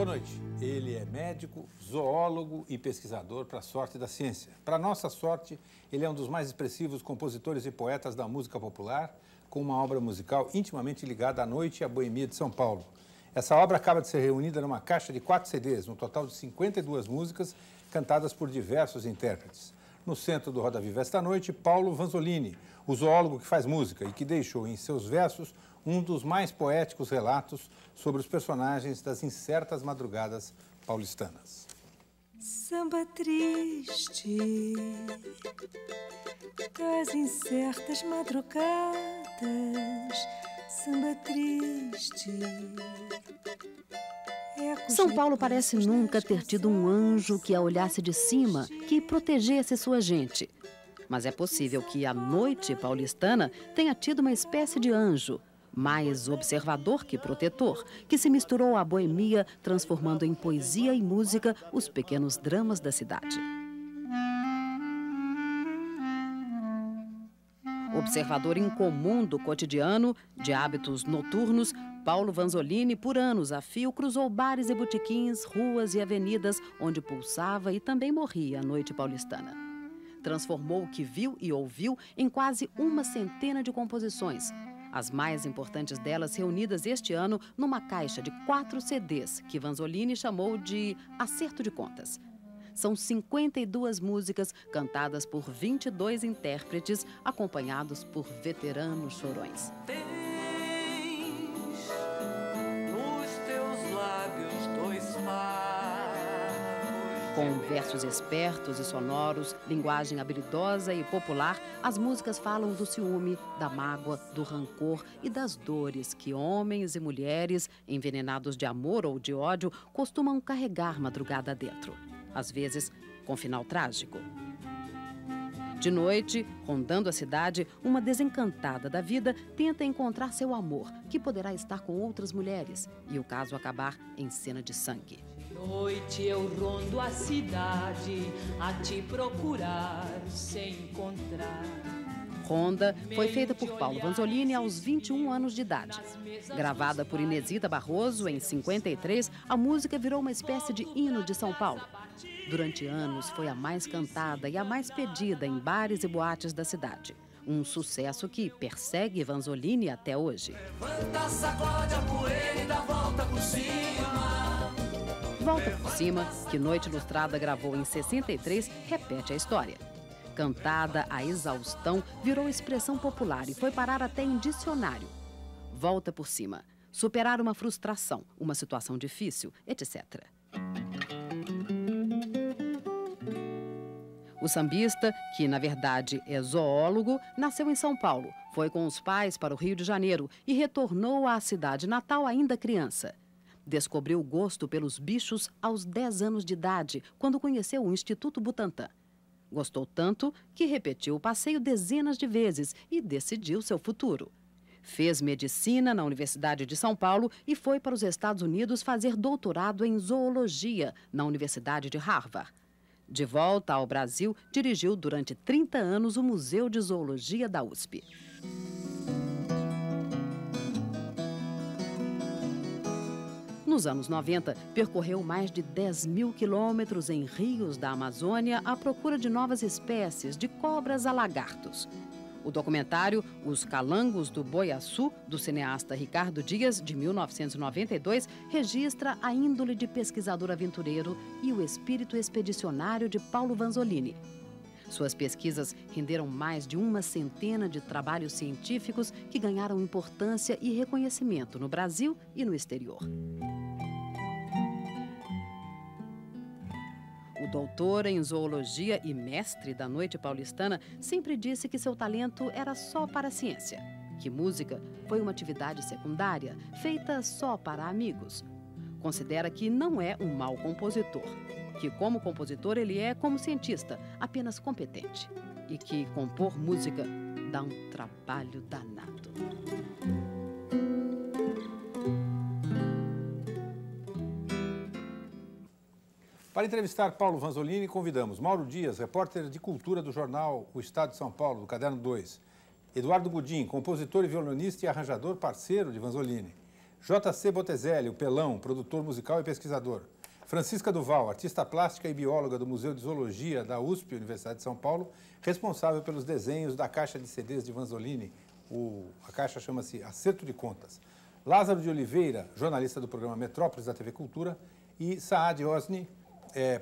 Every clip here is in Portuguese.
Boa noite. Ele é médico, zoólogo e pesquisador para a sorte da ciência. Para nossa sorte, ele é um dos mais expressivos compositores e poetas da música popular, com uma obra musical intimamente ligada à noite e à boemia de São Paulo. Essa obra acaba de ser reunida numa caixa de 4 CDs, um total de 52 músicas, cantadas por diversos intérpretes. No centro do Roda Viva esta noite, Paulo Vanzolini, o zoólogo que faz música e que deixou em seus versos um dos mais poéticos relatos sobre os personagens das incertas madrugadas paulistanas. Samba triste das incertas madrugadas, samba triste. São Paulo parece nunca ter tido um anjo que a olhasse de cima, que protegesse sua gente. Mas é possível que a noite paulistana tenha tido uma espécie de anjo, mais observador que protetor, que se misturou à boemia, transformando em poesia e música os pequenos dramas da cidade. Observador incomum do cotidiano, de hábitos noturnos, Paulo Vanzolini, por anos a fio, cruzou bares e botequins, ruas e avenidas, onde pulsava e também morria a noite paulistana. Transformou o que viu e ouviu em quase uma centena de composições, as mais importantes delas reunidas este ano numa caixa de 4 CDs, que Vanzolini chamou de Acerto de Contas. São 52 músicas cantadas por 22 intérpretes, acompanhados por veteranos chorões. Com versos espertos e sonoros, linguagem habilidosa e popular, as músicas falam do ciúme, da mágoa, do rancor e das dores que homens e mulheres, envenenados de amor ou de ódio, costumam carregar madrugada adentro, às vezes com final trágico. De noite, rondando a cidade, uma desencantada da vida tenta encontrar seu amor, que poderá estar com outras mulheres, e o caso acabar em cena de sangue. Noite eu rondo a cidade a te procurar sem encontrar. Ronda foi feita por Paulo Vanzolini aos 21 anos de idade. Gravada por Inesita Barroso em 53, a música virou uma espécie de hino de São Paulo. Durante anos foi a mais cantada e a mais pedida em bares e boates da cidade. Um sucesso que persegue Vanzolini até hoje. Levanta, sacode a poeira e dá volta por cima. Volta por Cima, que Noite Ilustrada gravou em 63, repete a história. Cantada à exaustão, virou expressão popular e foi parar até em dicionário. Volta por Cima, superar uma frustração, uma situação difícil, etc. O sambista, que na verdade é zoólogo, nasceu em São Paulo, foi com os pais para o Rio de Janeiro e retornou à cidade natal ainda criança. Descobriu o gosto pelos bichos aos 10 anos de idade, quando conheceu o Instituto Butantan. Gostou tanto que repetiu o passeio dezenas de vezes e decidiu seu futuro. Fez medicina na Universidade de São Paulo e foi para os Estados Unidos fazer doutorado em zoologia na Universidade de Harvard. De volta ao Brasil, dirigiu durante 30 anos o Museu de Zoologia da USP. Nos anos 90, percorreu mais de 10.000 quilômetros em rios da Amazônia à procura de novas espécies, de cobras a lagartos. O documentário Os Calangos do Boiaçu, do cineasta Ricardo Dias, de 1992, registra a índole de pesquisador aventureiro e o espírito expedicionário de Paulo Vanzolini. Suas pesquisas renderam mais de uma centena de trabalhos científicos que ganharam importância e reconhecimento no Brasil e no exterior. O doutor em zoologia e mestre da noite paulistana sempre disse que seu talento era só para a ciência, que música foi uma atividade secundária, feita só para amigos. Considera que não é um mau compositor, que como compositor ele é como cientista, apenas competente, e que compor música dá um trabalho danado. Para entrevistar Paulo Vanzolini, convidamos Mauro Dias, repórter de cultura do jornal O Estado de São Paulo, do Caderno 2. Eduardo Gudim, compositor e violonista e arranjador parceiro de Vanzolini. J.C. Botezelli, o Pelão, produtor musical e pesquisador. Francisca Duval, artista plástica e bióloga do Museu de Zoologia da USP, Universidade de São Paulo, responsável pelos desenhos da caixa de CDs de Vanzolini. A caixa chama-se Acerto de Contas. Lázaro de Oliveira, jornalista do programa Metrópolis da TV Cultura. E Saad Osni,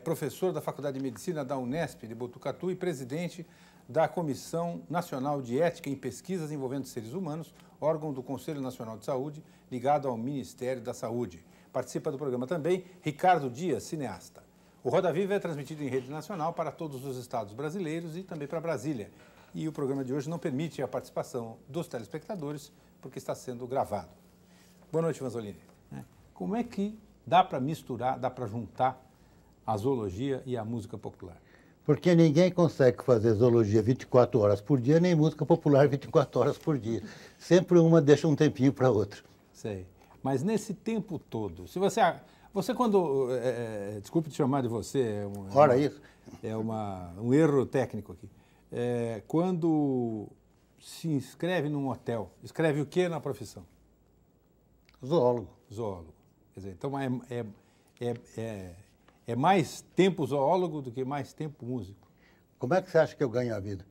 professor da Faculdade de Medicina da Unesp de Botucatu e presidente da Comissão Nacional de Ética em Pesquisas envolvendo Seres Humanos, órgão do Conselho Nacional de Saúde, ligado ao Ministério da Saúde. Participa do programa também Ricardo Dias, cineasta. O Roda Viva é transmitido em rede nacional para todos os estados brasileiros e também para Brasília. E o programa de hoje não permite a participação dos telespectadores, porque está sendo gravado. Boa noite, Vanzolini. Como é que dá para misturar, dá para juntar a zoologia e a música popular? Porque ninguém consegue fazer zoologia 24 horas por dia, nem música popular 24 horas por dia. Sempre uma deixa um tempinho para outra. Sei. Mas nesse tempo todo, se você quando... desculpe te chamar de você. Ora, isso. É um erro técnico aqui. Quando se inscreve num hotel, escreve o que na profissão? Zoólogo. Zoólogo. Quer dizer, então é mais tempo zoólogo do que mais tempo músico. Como é que você acha que eu ganho a vida?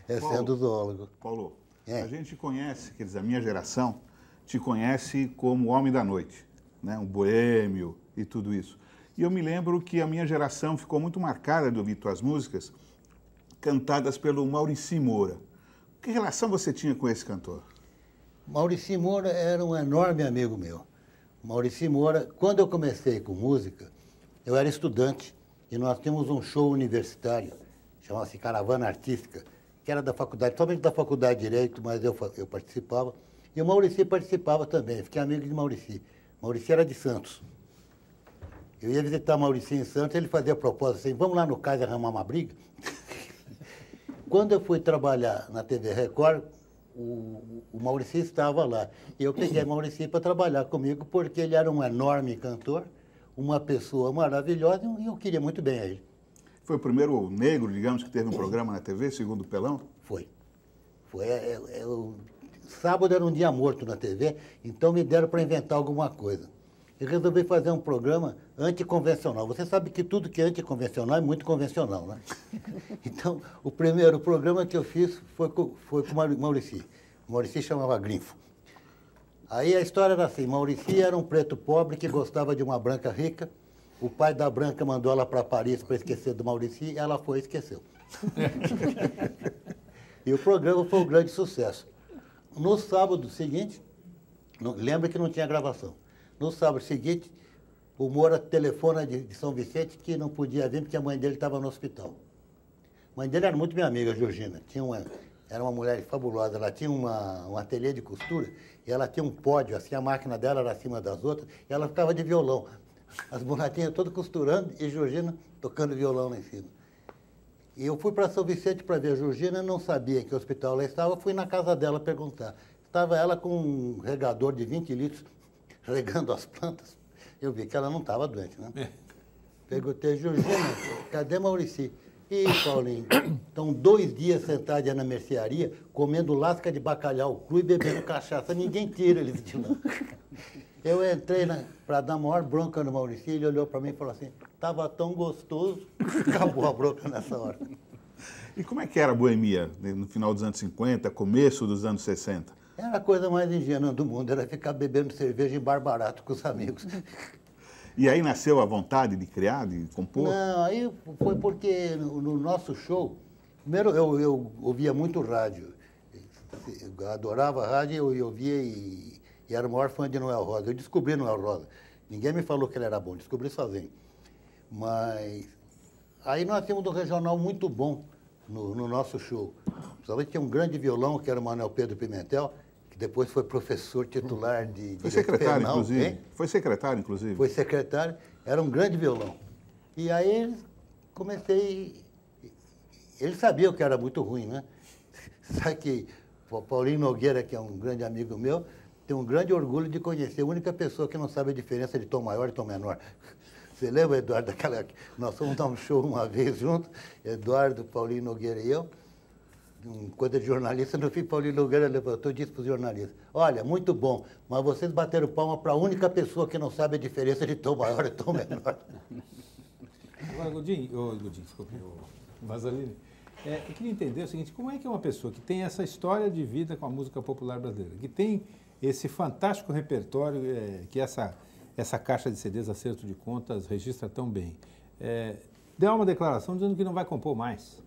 Sendo zoólogo. Paulo, a gente conhece, quer dizer, a minha geração te conhece como homem da noite, né? Um boêmio e tudo isso. E eu me lembro que a minha geração ficou muito marcada de ouvir tuas músicas cantadas pelo Maurici Moura. Que relação você tinha com esse cantor? Maurici Moura era um enorme amigo meu. Maurici Moura, quando eu comecei com música, eu era estudante e nós tínhamos um show universitário, chamava-se Caravana Artística, que era da faculdade, somente da Faculdade de Direito, mas eu participava. E o Maurici participava também, fiquei amigo de Maurici. Maurici era de Santos. Eu ia visitar Maurici em Santos, ele fazia a proposta assim, vamos lá no cais arrumar uma briga? Quando eu fui trabalhar na TV Record, o Maurici estava lá. E eu peguei o Maurici para trabalhar comigo, porque ele era um enorme cantor, uma pessoa maravilhosa, e eu queria muito bem a ele. Foi o primeiro negro, digamos, que teve um programa na TV, segundo o Pelão? Foi. Sábado era um dia morto na TV, então me deram para inventar alguma coisa. Eu resolvi fazer um programa anticonvencional. Você sabe que tudo que é anticonvencional é muito convencional, né? Então, o primeiro programa que eu fiz foi com o Maurici. O Maurici chamava Grinfo. Aí a história era assim, Maurici era um preto pobre que gostava de uma branca rica. O pai da branca mandou ela para Paris para esquecer do Maurici, ela foi e esqueceu. E o programa foi um grande sucesso. No sábado seguinte, lembra que não tinha gravação. No sábado seguinte, o Moura telefona de São Vicente que não podia vir porque a mãe dele estava no hospital. A mãe dele era muito minha amiga, Georgina. Era uma mulher fabulosa. Ela tinha um ateliê de costura e ela tinha um pódio, assim, a máquina dela era acima das outras, e ela ficava de violão. As bonequinhas todas costurando e Georgina tocando violão lá em cima. E eu fui para São Vicente para ver a Georgina, não sabia em que hospital ela estava, fui na casa dela perguntar. Estava ela com um regador de 20 litros, regando as plantas. Eu vi que ela não estava doente, né? Perguntei, Georgina, cadê Maurici? Ih, Paulinho, estão 2 dias sentados na mercearia, comendo lasca de bacalhau cru e bebendo cachaça. Ninguém tira eles de lá. Eu entrei para dar a maior bronca no Maurici, ele olhou para mim e falou assim, estava tão gostoso, acabou a bronca nessa hora. E como é que era a boemia no final dos anos 50, começo dos anos 60? Era a coisa mais ingênua do mundo, era ficar bebendo cerveja em bar barato com os amigos. E aí nasceu a vontade de criar, de compor? Não, aí foi porque no nosso show, primeiro eu ouvia muito rádio, eu adorava rádio, eu ouvia e era o maior fã de Noel Rosa. Eu descobri Noel Rosa, ninguém me falou que ele era bom, descobri sozinho. Mas aí nós tínhamos um regional muito bom no nosso show. Principalmente tinha um grande violão, que era o Manuel Pedro Pimentel, que depois foi professor titular de Foi secretário, penal, inclusive. hein? Foi secretário, inclusive. Foi secretário, era um grande violão. E aí comecei... Ele sabia que era muito ruim, né? Sabe que o Paulinho Nogueira, que é um grande amigo meu, tem um grande orgulho de conhecer a única pessoa que não sabe a diferença de tom maior e tom menor. Você lembra, Eduardo, daquela... Nós fomos dar um show uma vez juntos, Eduardo, Paulinho Nogueira e eu. coisa de jornalista, no fim, Paulinho Nogueira levantou e disse para os jornalistas: olha, muito bom, mas vocês bateram palma para a única pessoa que não sabe a diferença de tom maior e tom menor. Agora, Godinho, desculpe, Vasalini, eu queria entender o seguinte: como é que é uma pessoa que tem essa história de vida com a música popular brasileira, que tem esse fantástico repertório que essa caixa de CDs, Acerto de Contas, registra tão bem, deu uma declaração dizendo que não vai compor mais?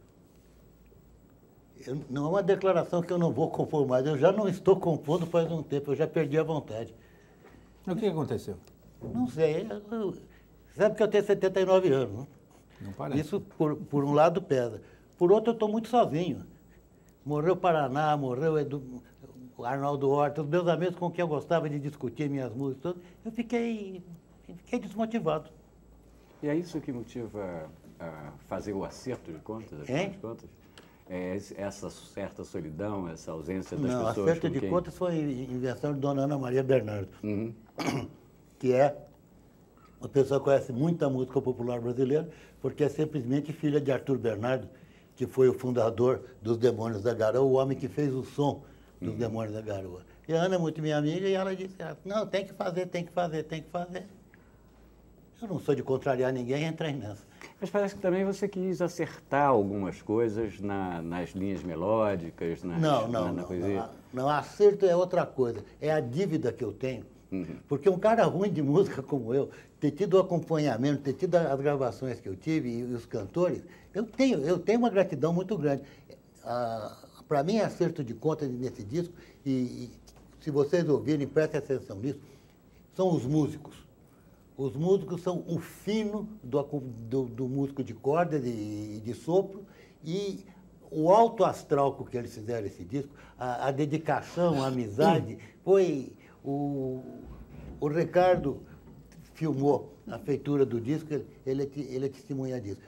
Não é uma declaração que eu não vou compor mais. Eu já não estou compondo faz um tempo, eu já perdi a vontade. O que aconteceu? Não sei. Sabe que eu tenho 79 anos, né? Não parece. Isso, por um lado, pesa. Por outro, eu estou muito sozinho. Morreu o Paraná, morreu o Arnaldo Horta, os meus amigos com quem eu gostava de discutir minhas músicas, todas, eu fiquei desmotivado. E é isso que motiva a fazer o acerto de contas, afinal de contas? Essa certa solidão, essa ausência das pessoas. Não, acerto de contas foi invenção de Dona Ana Maria Bernardo, que é uma pessoa que conhece muita música popular brasileira, porque é simplesmente filha de Arthur Bernardo, que foi o fundador dos Demônios da Garoa, o homem que fez o som dos Demônios da Garoa. E a Ana é muito minha amiga e ela disse: não, tem que fazer, tem que fazer, tem que fazer. Eu não sou de contrariar ninguém, entrei nessa. Mas parece que também você quis acertar algumas coisas nas linhas melódicas, na poesia. Não, acerto é outra coisa. É a dívida que eu tenho. Porque um cara ruim de música como eu, ter tido o acompanhamento, ter tido as gravações que eu tive e os cantores, eu tenho uma gratidão muito grande. Para mim, acerto de contas nesse disco, e se vocês ouvirem, prestem atenção nisso, são os músicos. Os músicos são o fino do músico de cordas e de sopro, e o alto astral com que eles fizeram esse disco, a dedicação, a amizade, foi... O Ricardo filmou a feitura do disco, ele é testemunha disso.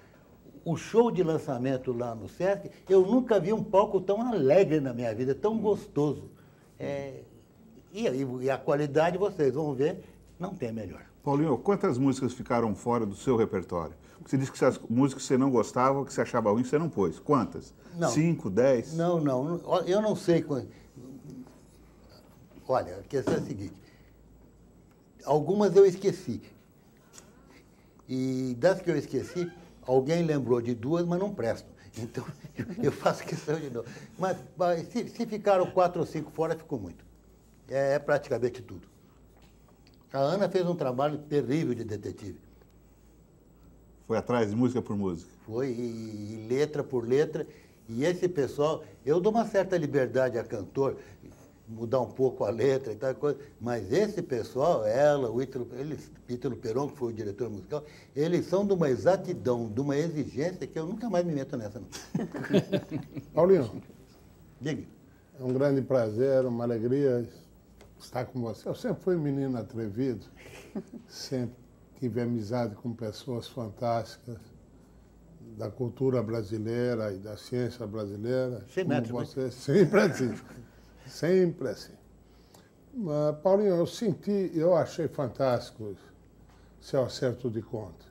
O show de lançamento lá no Sesc, eu nunca vi um palco tão alegre na minha vida, tão gostoso. E a qualidade, vocês vão ver, não tem melhor. Paulinho, quantas músicas ficaram fora do seu repertório? Você disse que as músicas que você não gostava, que você achava ruim, você não pôs. Quantas? Não. 5, 10? Não, eu não sei quantas. Olha, a questão é a seguinte: algumas eu esqueci. E das que eu esqueci, alguém lembrou de 2, mas não prestam. Então, eu faço questão de novo. Mas se ficaram 4 ou 5 fora, ficou muito. É praticamente tudo. A Ana fez um trabalho terrível de detetive. Foi atrás de música por música? Foi, e letra por letra. E esse pessoal, eu dou uma certa liberdade a cantor, mudar um pouco a letra e tal coisa, mas esse pessoal, ela, o Ítalo Peron, que foi o diretor musical, eles são de uma exatidão, de uma exigência que eu nunca mais me meto nessa, não. Paulinho, Diga. é um grande prazer, uma alegria estar com você. Eu sempre fui um menino atrevido, sempre tive amizade com pessoas fantásticas da cultura brasileira e da ciência brasileira. Sempre, como você, sempre assim. Sempre assim. Mas, Paulinho, eu achei fantástico seu acerto de conta.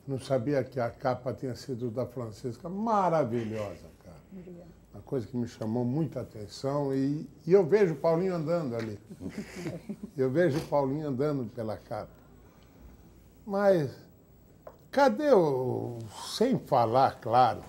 Não sabia que a capa tinha sido da Francisca. Maravilhosa, cara. Obrigada. Uma coisa que me chamou muita atenção e eu vejo o Paulinho andando ali. Eu vejo o Paulinho andando pela capa. Mas cadê sem falar, claro,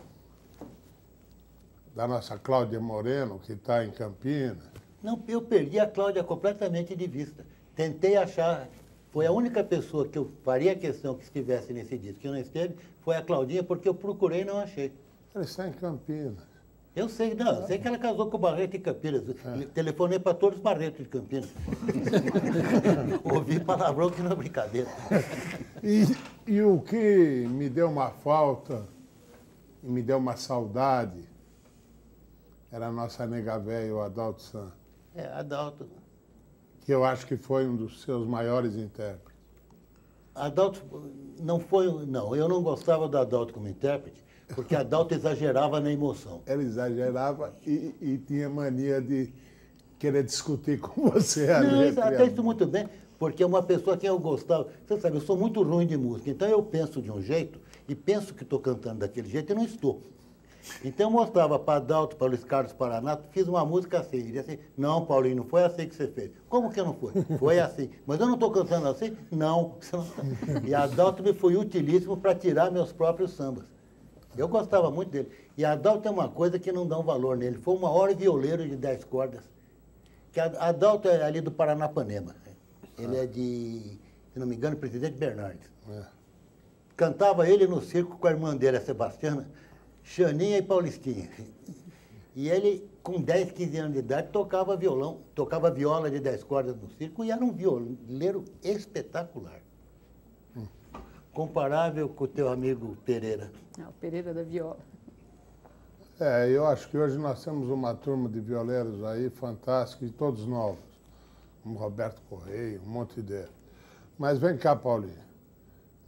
da nossa Cláudia Moreno, que está em Campinas? Não, eu perdi a Cláudia completamente de vista. Tentei achar, foi a única pessoa que eu faria questão que estivesse nesse disco, que não esteve, foi a Claudinha, porque eu procurei e não achei. Ela está em Campinas. Eu sei, não, eu sei que ela casou com o Barreto em Campinas. Telefonei para todos os Barretos de Campinas. Ouvi palavrão que não é brincadeira. E o que me deu uma falta e me deu uma saudade era a nossa nega velha, o Adalto San. Adalto. Que eu acho que foi um dos seus maiores intérpretes. Adalto não foi... Não, eu não gostava do Adalto como intérprete, porque Adalto exagerava na emoção. Ela exagerava e tinha mania de querer discutir com você a não, letra. Até isso muito bem, porque é uma pessoa que eu gostava. Você sabe, eu sou muito ruim de música, então eu penso de um jeito e penso que estou cantando daquele jeito e não estou. Então eu mostrava para Adalto, para Luiz Carlos Paraná, fiz uma música assim. Ele dizia assim, não, Paulinho, não foi assim que você fez. Como que não foi? Foi assim. Mas eu não estou cantando assim? Não. E Adalto me foi utilíssimo para tirar meus próprios sambas. Eu gostava muito dele. E Adalto tem uma coisa que não dá um valor nele. Foi o maior violeiro de 10 cordas. Que Adalto é ali do Paranapanema. Ele é de, se não me engano, Presidente Bernardes. Cantava ele no circo com a irmã dele, a Sebastiana, Xaninha e Paulistinha. E ele, com 10, 15 anos de idade, tocava violão, tocava viola de 10 cordas no circo e era um violeiro espetacular. Comparável com o teu amigo Pereira. O Pereira da viola. Eu acho que hoje nós temos uma turma de violeiros aí fantásticos e todos novos. Como Roberto Correia, um monte deles. Mas vem cá, Paulinho.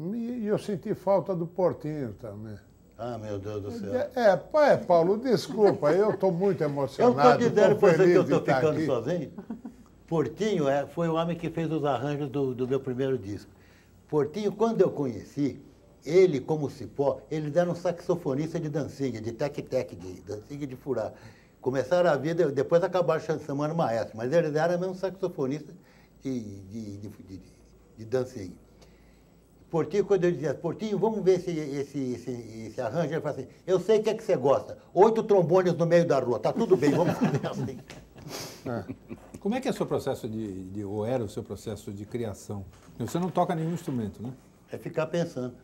E eu senti falta do Portinho também. Ah, meu Deus do céu. Paulo, desculpa, eu estou muito emocionado. Eu estou dizendo para você que eu estou de estar ficando aqui. sozinho. Portinho foi o homem que fez os arranjos do meu primeiro disco. Portinho, quando eu conheci, ele como Cipó, eles eram saxofonista de dancinha, de tec-tec, de dancinha de furar. Começaram a vida, depois acabaram chamando maestro, mas eles eram mesmo saxofonistas de dancinha. Portinho, quando eu dizia, Portinho, vamos ver esse arranjo, ele falava assim, eu sei o que é que você gosta, 8 trombones no meio da rua, tá tudo bem, vamos fazer assim. Como é que é o seu processo ou era o seu processo de criação? Você não toca nenhum instrumento, né? É ficar pensando.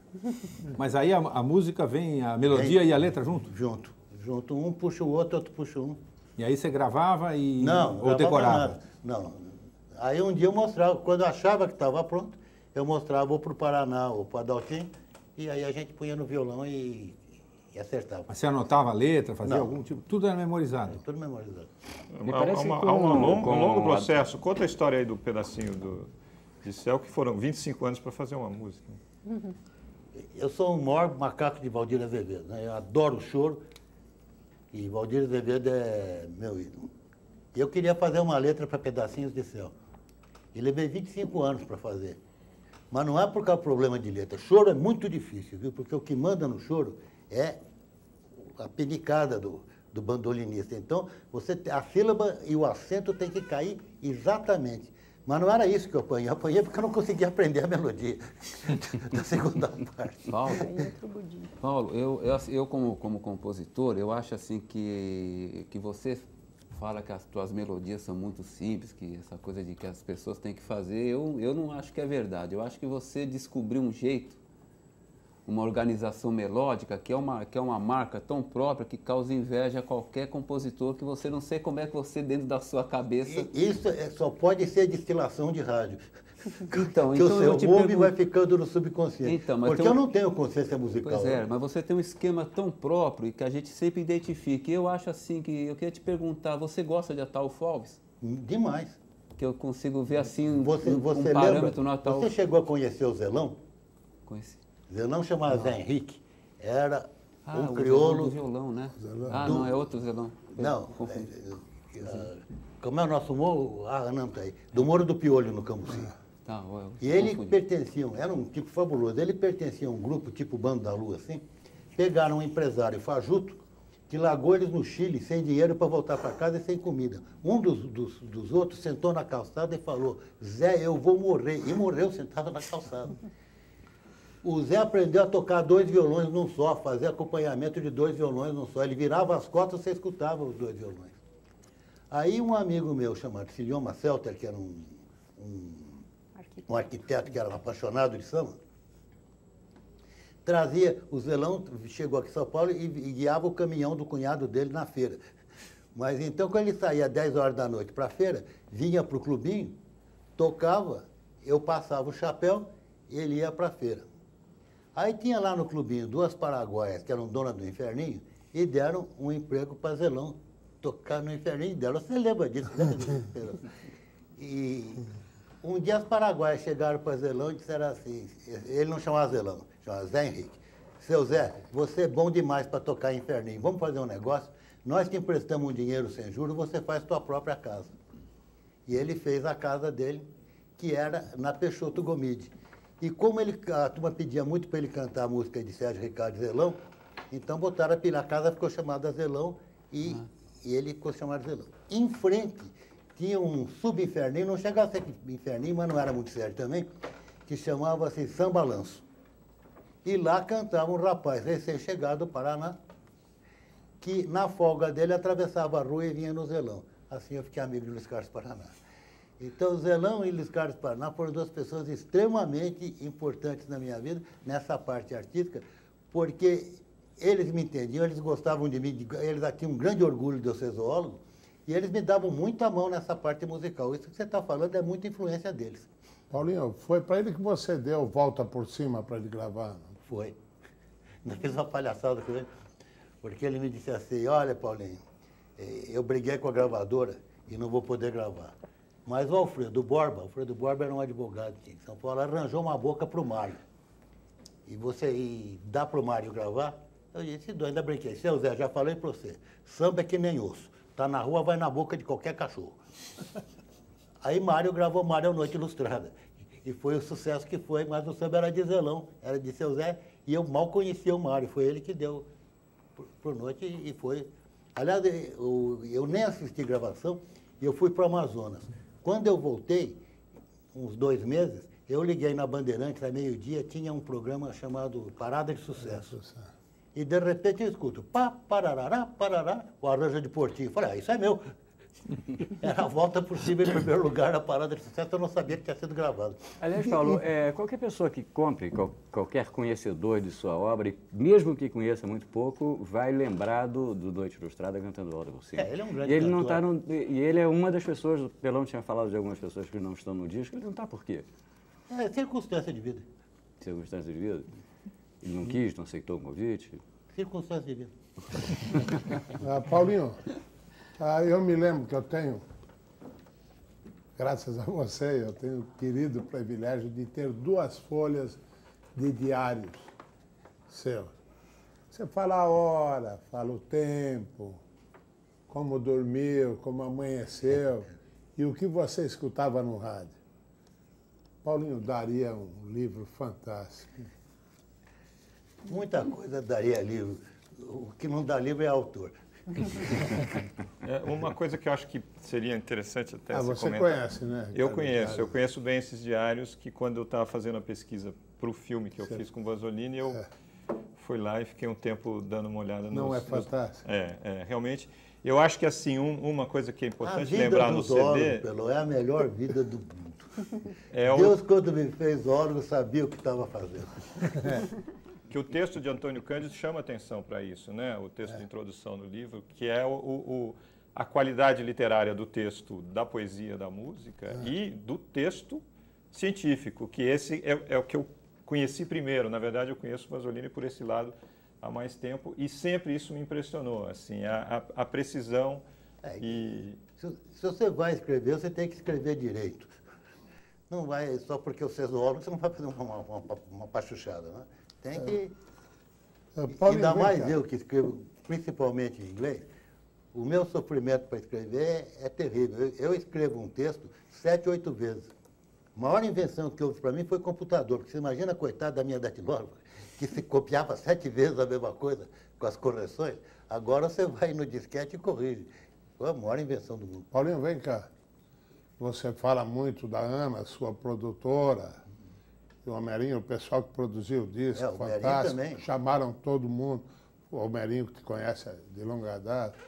Mas aí a música vem, a melodia e a letra junto? Junto, um puxa o outro puxa um. E aí você gravava e ou decorava? Nada. Não. Aí um dia eu mostrava, quando eu achava que estava pronto, eu mostrava ou para o Paraná ou para o Adaltinho, e aí a gente punha no violão e acertava. Mas você anotava a letra, fazia Não. algum tipo? Tudo era memorizado? Tudo memorizado. Há um longo processo. Conta a história aí do pedacinho de céu, que foram 25 anos para fazer uma música. Eu sou o maior macaco de Valdir Azevedo, né? Eu adoro o choro e Valdir Azevedo é meu ídolo. E eu queria fazer uma letra para Pedacinhos de Céu. E levei 25 anos para fazer. Mas não é por causa do problema de letra. Choro é muito difícil, viu? Porque o que manda no choro é a pinicada do bandolinista. Então, a sílaba e o acento tem que cair exatamente. Mas não era isso que eu apanhei. Eu apanhei porque eu não conseguia aprender a melodia da segunda parte. Paulo, eu como compositor, eu acho assim que você fala que as tuas melodias são muito simples, que essa coisa de que as pessoas têm que fazer, eu não acho que é verdade. Eu acho que você descobriu um jeito, uma organização melódica, que é uma marca tão própria que causa inveja a qualquer compositor, que você não sei como é que você, dentro da sua cabeça... Isso só pode ser destilação de rádio. Então o seu ouve vai ficando no subconsciente. Porque eu não tenho consciência musical. Pois é, mas você tem um esquema tão próprio e que a gente sempre identifica. E eu acho assim que eu queria te perguntar, você gosta de Ataúfo Alves? Demais. Que eu consigo ver assim um você parâmetro lembra, no Ataúfo. Você chegou a conhecer o Zelão? Conheci. Zelão chamava Zé Henrique. Era um o crioulo... do violão, né? Não, é outro Zelão. Não, como é o nosso morro? Não, tá aí. Do Morro do Piolho, no Cambuci. E ele pertencia, era um tipo fabuloso, ele pertencia a um grupo tipo Bando da Lua, assim. Pegaram um empresário fajuto que largou eles no Chile sem dinheiro para voltar para casa e sem comida. Um dos outros sentou na calçada e falou, Zé, eu vou morrer. E morreu sentado na calçada. O Zé aprendeu a tocar 2 violões num só, fazer acompanhamento de 2 violões num só. Ele virava as costas e você escutava os 2 violões. Aí um amigo meu chamado Cilioma Selter, que era um arquiteto que era apaixonado de samba, trazia o Zelão, chegou aqui em São Paulo e guiava o caminhão do cunhado dele na feira. Mas então, quando ele saía às 10 horas da noite para a feira, vinha para o clubinho, tocava, eu passava o chapéu e ele ia para a feira. Aí tinha lá no clubinho 2 paraguaias, que eram donas do Inferninho, e deram um emprego para Zelão tocar no Inferninho dela. Você lembra disso? E um dia as paraguaias chegaram para Zelão e disseram assim, ele não chamava Zelão, chamava Zé Henrique. Seu Zé, você é bom demais para tocar Inferninho, vamos fazer um negócio? Nós te emprestamos um dinheiro sem juros, você faz tua própria casa. E ele fez a casa dele, que era na Peixoto Gomide. E como a turma pedia muito para ele cantar a música de Sérgio Ricardo Zelão, Então botaram a casa, ficou chamada Zelão e ele ficou chamado Zelão. Em frente tinha um subinferninho, não chegava a ser inferninho, mas não era muito sério também, que chamava-se Sambalanço. E lá cantava um rapaz recém-chegado do Paraná, que na folga dele atravessava a rua e vinha no Zelão. Assim eu fiquei amigo de Luiz Carlos Paraná. Então, Zelão e Luiz Carlos Paraná foram duas pessoas extremamente importantes na minha vida, nessa parte artística, porque eles me entendiam, eles gostavam de mim, eles tinham um grande orgulho de eu ser zoólogo, e eles me davam muita mão nessa parte musical. Isso que você está falando é muita influência deles. Paulinho, foi para ele que você deu Volta por Cima para ele gravar? Não? Foi. Não fiz uma palhaçada com ele, porque ele me disse assim, olha, Paulinho, eu briguei com a gravadora e não vou poder gravar. Mas o Alfredo Borba era um advogado em São Paulo, arranjou uma boca para o Mário. E você dá para o Mário gravar? Eu disse, ainda brinquei. Seu Zé, já falei para você, samba é que nem osso. Tá na rua, vai na boca de qualquer cachorro. Aí Mário gravou Mário à Noite Ilustrada. E foi o sucesso que foi, mas o samba era de Zelão, era de Seu Zé, e eu mal conhecia o Mário. Foi ele que deu por noite e foi. Aliás, eu nem assisti gravação, e eu fui para o Amazonas. Quando eu voltei, uns 2 meses, eu liguei na Bandeirantes, à meio-dia, tinha um programa chamado Parada de Sucesso. E, de repente, eu escuto, pá, parará, parará, o arranjo de Portinho. Eu falei, isso é meu. Era a Volta por Cima em primeiro lugar na Parada de Sucesso, eu não sabia que tinha sido gravado. Aliás, Paulo, qualquer pessoa que compre, qualquer conhecedor de sua obra, e mesmo que conheça muito pouco, vai lembrar do Noite Ilustrada cantando Volta por Cima. Ele é um grande e ele não cantor. tá e ele é uma das pessoas, o Pelão tinha falado de algumas pessoas que não estão no disco, ele não está por quê? É circunstância de vida. Circunstâncias de vida? Ele não quis, não aceitou o convite? Circunstância de vida. Paulinho, eu me lembro que eu tenho, graças a você, eu tenho o querido privilégio de ter 2 folhas de diários seus. Você fala a hora, fala o tempo, como dormiu, como amanheceu e o que você escutava no rádio. Paulinho daria um livro fantástico. Muita coisa daria livro. O que não dá livro é autor. Uma coisa que eu acho que seria interessante até você comentar. Conhece, né? Eu conheço bem esses diários, que quando eu estava fazendo a pesquisa para o filme que eu fiz com o Vanzolini, eu fui lá e fiquei um tempo dando uma olhada. Não é fantástico? Realmente. Eu acho que assim, uma coisa que é importante lembrar no CD... É a melhor vida do mundo. Deus, quando me fez órgão, sabia o que estava fazendo. Que o texto de Antônio Cândido chama atenção para isso, né? O texto de introdução do livro, que é a qualidade literária do texto da poesia, da música e do texto científico, que esse é o que eu conheci primeiro. Na verdade, eu conheço o Vanzolini por esse lado há mais tempo e sempre isso me impressionou, assim, a precisão Se você vai escrever, você tem que escrever direito. Não vai, só porque você é zoólogo, você não vai fazer uma pachuchada, né? Tem que... Ainda mais eu que escrevo, principalmente em inglês, o meu sofrimento para escrever é terrível. Eu escrevo um texto 7, 8 vezes. A maior invenção que houve para mim foi computador, porque você imagina a coitada da minha datilógrafa, que se copiava 7 vezes a mesma coisa, com as correções. Agora você vai no disquete e corrige. Foi a maior invenção do mundo. Paulinho, vem cá. Você fala muito da Ana, sua produtora, o Homerinho, o pessoal que produziu o disco, fantástico. Também. Chamaram todo mundo. O Homerinho, que te conhece de longa data.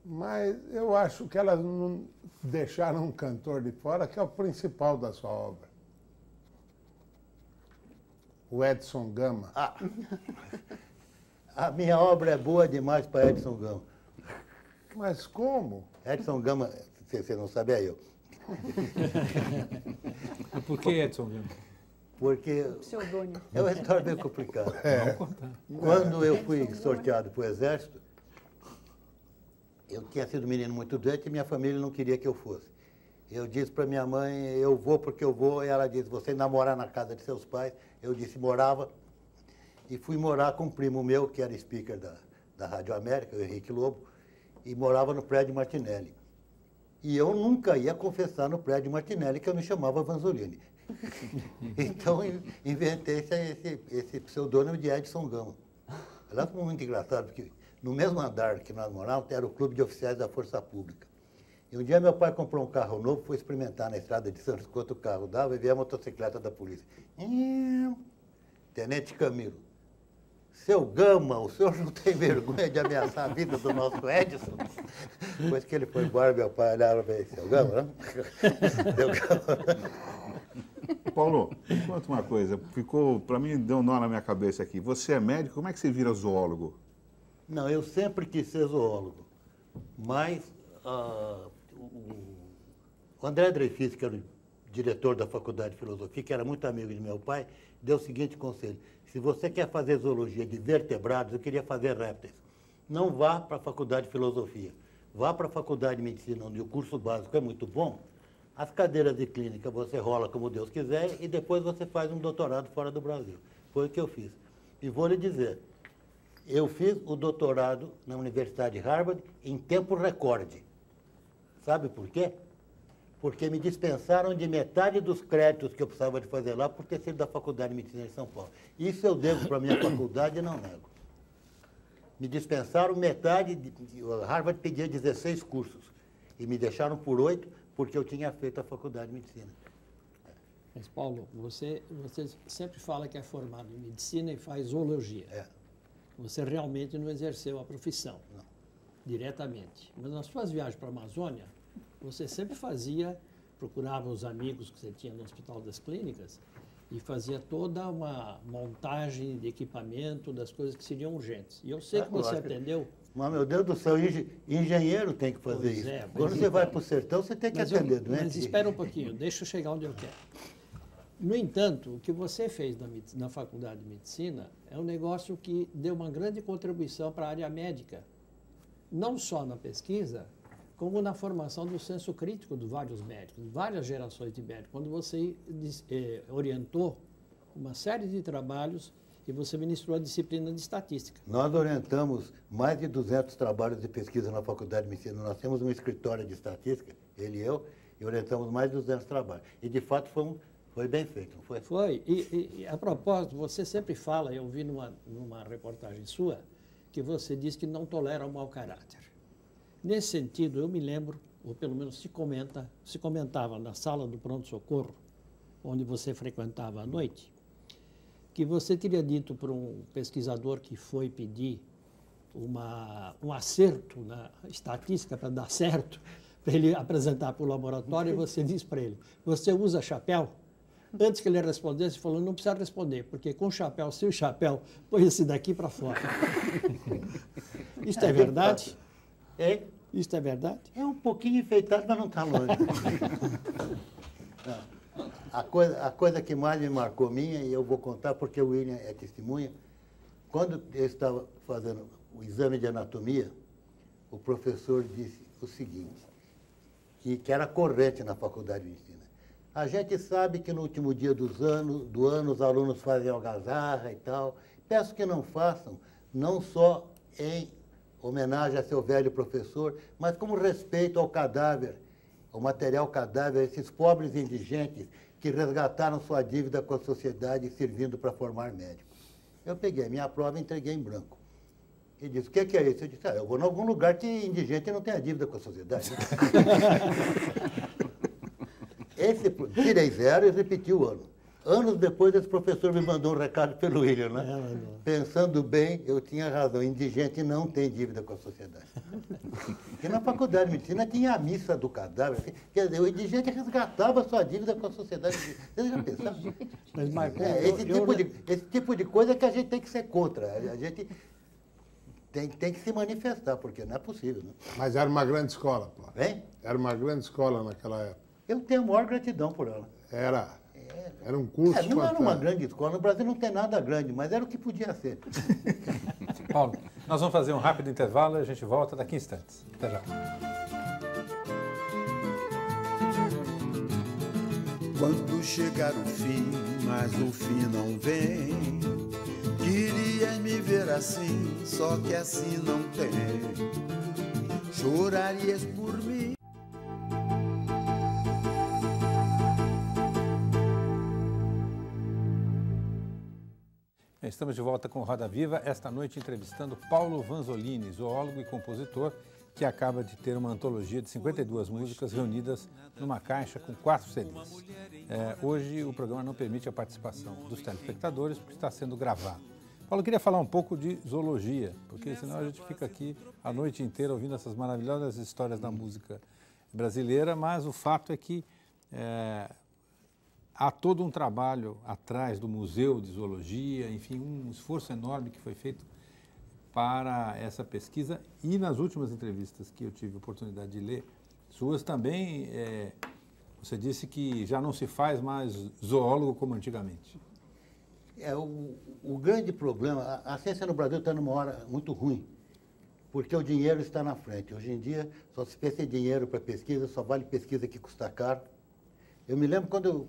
Mas eu acho que elas não deixaram um cantor de fora, que é o principal da sua obra. O Edson Gama. A minha obra é boa demais para Edson Gama. Mas como? Edson Gama, você não sabe, é eu. Por que Edson Gama? Porque pseudônimo. É uma história bem complicada. Quando eu fui sorteado para o Exército, eu tinha sido um menino muito doente e minha família não queria que eu fosse. Eu disse para minha mãe, eu vou porque eu vou, e ela disse, você ainda morar na casa de seus pais? Eu disse, morava, e fui morar com um primo meu, que era speaker da Rádio América, o Henrique Lobo, e morava no prédio Martinelli. E eu nunca ia confessar no prédio Martinelli que eu me chamava Vanzolini. Então, inventei esse pseudônimo de Edson Gama. Aliás, foi muito engraçado, porque no mesmo andar que nós morávamos, era o Clube de Oficiais da Força Pública. E um dia meu pai comprou um carro novo, foi experimentar na estrada de Santos quanto o carro dava, e veio a motocicleta da polícia. Tenente Camilo, seu Gama, o senhor não tem vergonha de ameaçar a vida do nosso Edson? Depois que ele foi embora, meu pai olhava para ele, seu Gama, né? Seu Gama. Paulo, me conta uma coisa, para mim deu um nó na minha cabeça aqui. Você é médico, como é que você vira zoólogo? Não, eu sempre quis ser zoólogo, mas o André Dreyfus, que era o diretor da Faculdade de Filosofia, que era muito amigo de meu pai, deu o seguinte conselho: se você quer fazer zoologia de vertebrados, eu queria fazer répteis, não vá para a Faculdade de Filosofia, vá para a Faculdade de Medicina, onde o curso básico é muito bom. As cadeiras de clínica você rola como Deus quiser e depois você faz um doutorado fora do Brasil. Foi o que eu fiz. E vou lhe dizer, eu fiz o doutorado na Universidade de Harvard em tempo recorde. Sabe por quê? Porque me dispensaram de metade dos créditos que eu precisava de fazer lá por ter sido da Faculdade de Medicina de São Paulo. Isso eu devo para a minha faculdade e não nego. Me dispensaram metade, Harvard pedia 16 cursos e me deixaram por 8 porque eu tinha feito a Faculdade de Medicina. Mas, Paulo, você sempre fala que é formado em medicina e faz zoologia. É. Você realmente não exerceu a profissão, não, diretamente. Mas nas suas viagens para a Amazônia, você sempre procurava os amigos que você tinha no Hospital das Clínicas e fazia toda uma montagem de equipamento das coisas que seriam urgentes. E eu sei que você atendeu... Mas, meu Deus do céu, engenheiro tem que fazer isso. Quando você vai para o sertão, você tem que atender doente. Mas espera um pouquinho, deixa eu chegar onde eu quero. No entanto, o que você fez na Faculdade de Medicina é um negócio que deu uma grande contribuição para a área médica. Não só na pesquisa, como na formação do senso crítico de vários médicos, várias gerações de médicos. Quando você orientou uma série de trabalhos e você ministrou a disciplina de estatística. Nós orientamos mais de 200 trabalhos de pesquisa na Faculdade de Medicina. Nós temos um escritório de estatística, ele e eu, e orientamos mais de 200 trabalhos. E, de fato, foi bem feito, não foi? Foi. E, a propósito, você sempre fala, eu vi numa reportagem sua, que você diz que não tolera o mau caráter. Nesse sentido, eu me lembro, ou pelo menos se comentava na sala do pronto-socorro, onde você frequentava à noite, que você teria dito para um pesquisador que foi pedir um acerto na estatística para dar certo, para ele apresentar para o laboratório, e você disse para ele, você usa chapéu? Antes que ele respondesse, ele falou, não precisa responder, porque com chapéu, sem chapéu, põe esse daqui para fora. Isto é verdade? É? Isto é verdade? É um pouquinho enfeitado, mas não está longe. A coisa que mais me marcou minha, e eu vou contar porque o William é testemunha, quando eu estava fazendo o exame de anatomia, o professor disse o seguinte, que era corrente na Faculdade de Medicina. A gente sabe que no último dia do ano os alunos fazem algazarra e tal. Peço que não façam, não só em homenagem a seu velho professor, mas como respeito ao cadáver, ao material cadáver, esses pobres indigentes que resgataram sua dívida com a sociedade servindo para formar médicos. Eu peguei a minha prova e entreguei em branco. E disse, o que é isso? Eu disse, eu vou em algum lugar que indigente não tenha dívida com a sociedade. Tirei 0 e repeti o ano. Anos depois, esse professor me mandou um recado pelo William, né? Pensando bem, eu tinha razão, indigente não tem dívida com a sociedade. Porque na Faculdade de Medicina tinha a missa do cadáver, quer dizer, o indigente resgatava sua dívida com a sociedade. Você já pensou? Mas, Marcos, esse tipo de coisa que a gente tem que ser contra. A gente tem que se manifestar, porque não é possível. Né? Mas era uma grande escola, pô. Hein? Era uma grande escola naquela época. Eu tenho a maior gratidão por ela. Era um curso não era uma grande escola, no Brasil não tem nada grande, mas era o que podia ser. Paulo, nós vamos fazer um rápido intervalo e a gente volta daqui a instantes. Até já. Quando chegar o fim, mas o fim não vem, querias me ver assim, só que assim não tem. Chorarias por mim. Estamos de volta com Roda Viva, esta noite entrevistando Paulo Vanzolini, zoólogo e compositor, que acaba de ter uma antologia de 52 músicas reunidas numa caixa com 4 CDs. Hoje o programa não permite a participação dos telespectadores porque está sendo gravado. Paulo, eu queria falar um pouco de zoologia, porque senão a gente fica aqui a noite inteira ouvindo essas maravilhosas histórias da música brasileira, mas o fato é que há todo um trabalho atrás do Museu de Zoologia, enfim, um esforço enorme que foi feito para essa pesquisa. E nas últimas entrevistas que eu tive a oportunidade de ler, suas também, você disse que já não se faz mais zoólogo como antigamente. O grande problema, a ciência no Brasil está numa hora muito ruim, porque o dinheiro está na frente. Hoje em dia, só se pensa em dinheiro para pesquisa, só vale pesquisa que custa caro. Eu me lembro quando,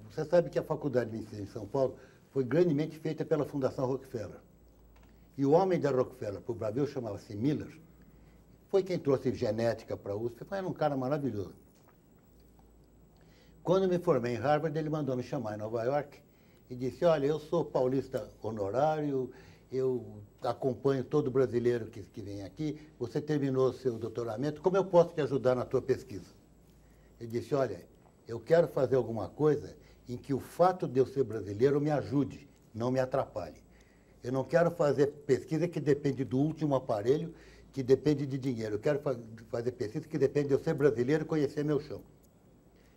você sabe que a Faculdade de Medicina em São Paulo foi grandemente feita pela Fundação Rockefeller. E o homem da Rockefeller para o Brasil chamava-se Miller, foi quem trouxe genética para a USP, era um cara maravilhoso. Quando eu me formei em Harvard, ele mandou me chamar em Nova York e disse, olha, eu sou paulista honorário, eu acompanho todo brasileiro que vem aqui, você terminou o seu doutoramento, como eu posso te ajudar na tua pesquisa? Ele disse, olha, eu quero fazer alguma coisa em que o fato de eu ser brasileiro me ajude, não me atrapalhe. Eu não quero fazer pesquisa que depende do último aparelho, que depende de dinheiro. Eu quero fazer pesquisa que depende de eu ser brasileiro e conhecer meu chão.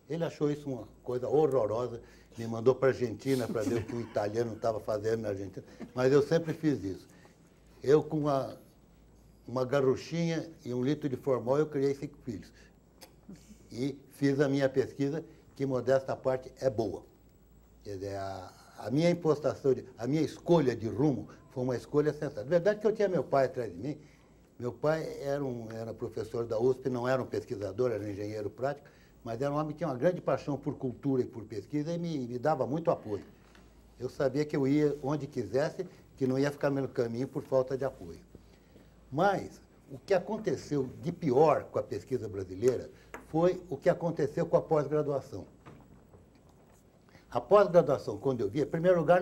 Ele achou isso uma coisa horrorosa, me mandou para a Argentina para ver o que o italiano estava fazendo na Argentina, mas eu sempre fiz isso. Eu, com uma garruchinha e 1 litro de formol, eu criei 5 filhos. E fiz a minha pesquisa, que, modesta parte, é boa. Quer dizer, a minha impostação, a minha escolha de rumo foi uma escolha sensata. Verdade que eu tinha meu pai atrás de mim. Meu pai era professor da USP, não era um pesquisador, era um engenheiro prático, mas era um homem que tinha uma grande paixão por cultura e por pesquisa e me dava muito apoio. Eu sabia que eu ia onde quisesse, que não ia ficar no caminho por falta de apoio. Mas o que aconteceu de pior com a pesquisa brasileira foi o que aconteceu com a pós-graduação. A pós-graduação, quando eu vi, em primeiro lugar,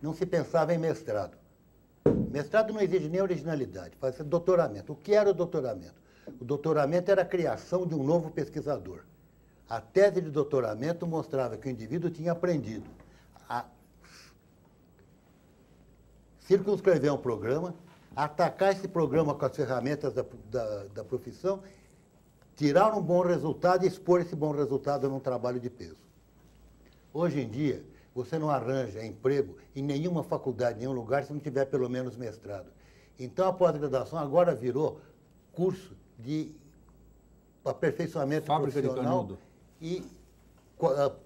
não se pensava em mestrado. Mestrado não exige nem originalidade, faz doutoramento. O que era o doutoramento? O doutoramento era a criação de um novo pesquisador. A tese de doutoramento mostrava que o indivíduo tinha aprendido a circunscrever um programa, atacar esse programa com as ferramentas da profissão, tirar um bom resultado e expor esse bom resultado num trabalho de peso. Hoje em dia, você não arranja emprego em nenhuma faculdade, em nenhum lugar, se não tiver pelo menos mestrado. Então, a pós-graduação agora virou curso de aperfeiçoamento profissional e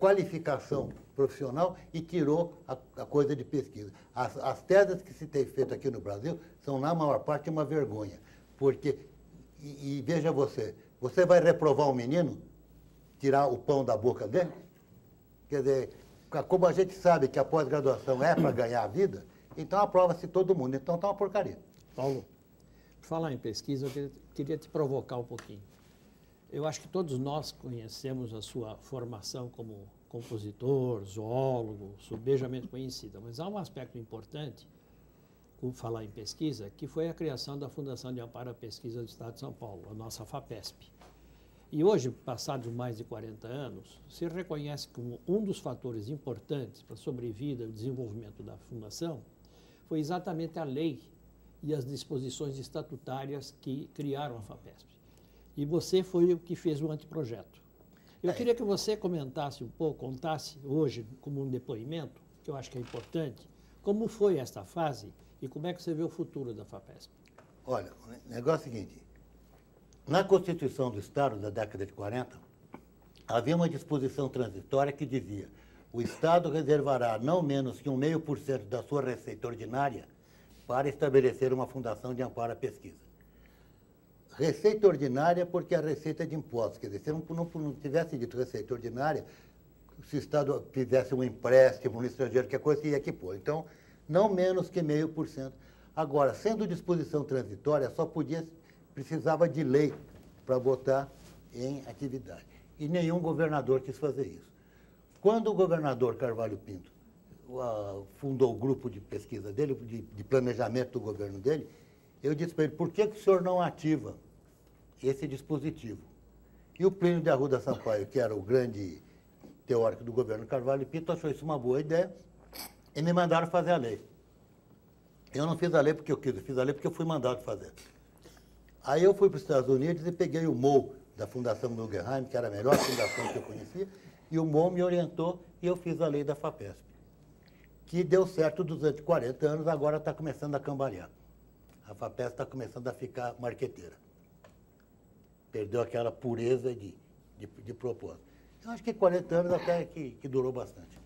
qualificação profissional e tirou a coisa de pesquisa. As teses que se tem feito aqui no Brasil são, na maior parte, uma vergonha. Porque, e veja você vai reprovar um menino, tirar o pão da boca dele? Quer dizer, como a gente sabe que a pós-graduação é para ganhar a vida, então aprova-se todo mundo. Então está uma porcaria. Paulo, por falar em pesquisa, eu queria te provocar um pouquinho. Eu acho que todos nós conhecemos a sua formação como compositor, zoólogo, subejamente conhecida, mas há um aspecto importante, por falar em pesquisa, que foi a criação da Fundação de Amparo à Pesquisa do Estado de São Paulo, a nossa FAPESP. E hoje, passados mais de 40 anos, se reconhece como um dos fatores importantes para a sobrevida e o desenvolvimento da Fundação foi exatamente a lei e as disposições estatutárias que criaram a FAPESP. E você foi o que fez o anteprojeto. Eu queria que você comentasse um pouco, contasse hoje como um depoimento, que eu acho que é importante, como foi esta fase e como é que você vê o futuro da FAPESP. Olha, o negócio é o seguinte, na Constituição do Estado da década de 40, havia uma disposição transitória que dizia: o Estado reservará não menos que 0,5% da sua receita ordinária para estabelecer uma fundação de amparo à pesquisa. Receita ordinária porque a receita de impostos, quer dizer, se não tivesse dito receita ordinária, se o Estado fizesse um empréstimo no estrangeiro, que a coisa ia que pôr. Então, não menos que 0,5%. Agora, sendo disposição transitória, precisava de lei para botar em atividade. E nenhum governador quis fazer isso. Quando o governador Carvalho Pinto, fundou o grupo de pesquisa dele, de planejamento do governo dele, eu disse para ele, por que o senhor não ativa esse dispositivo? E o Plínio de Arruda Sampaio, que era o grande teórico do governo Carvalho Pinto, achou isso uma boa ideia e me mandaram fazer a lei. Eu não fiz a lei porque eu quis, eu fiz a lei porque eu fui mandado fazer. Aí eu fui para os Estados Unidos e peguei o Moe da Fundação Guggenheim, que era a melhor fundação que eu conhecia, e o Moe me orientou e eu fiz a lei da FAPESP, que deu certo durante 40 anos, agora está começando a cambalear. A FAPESP está começando a ficar marqueteira. Perdeu aquela pureza de propósito. Eu acho que 40 anos até que durou bastante.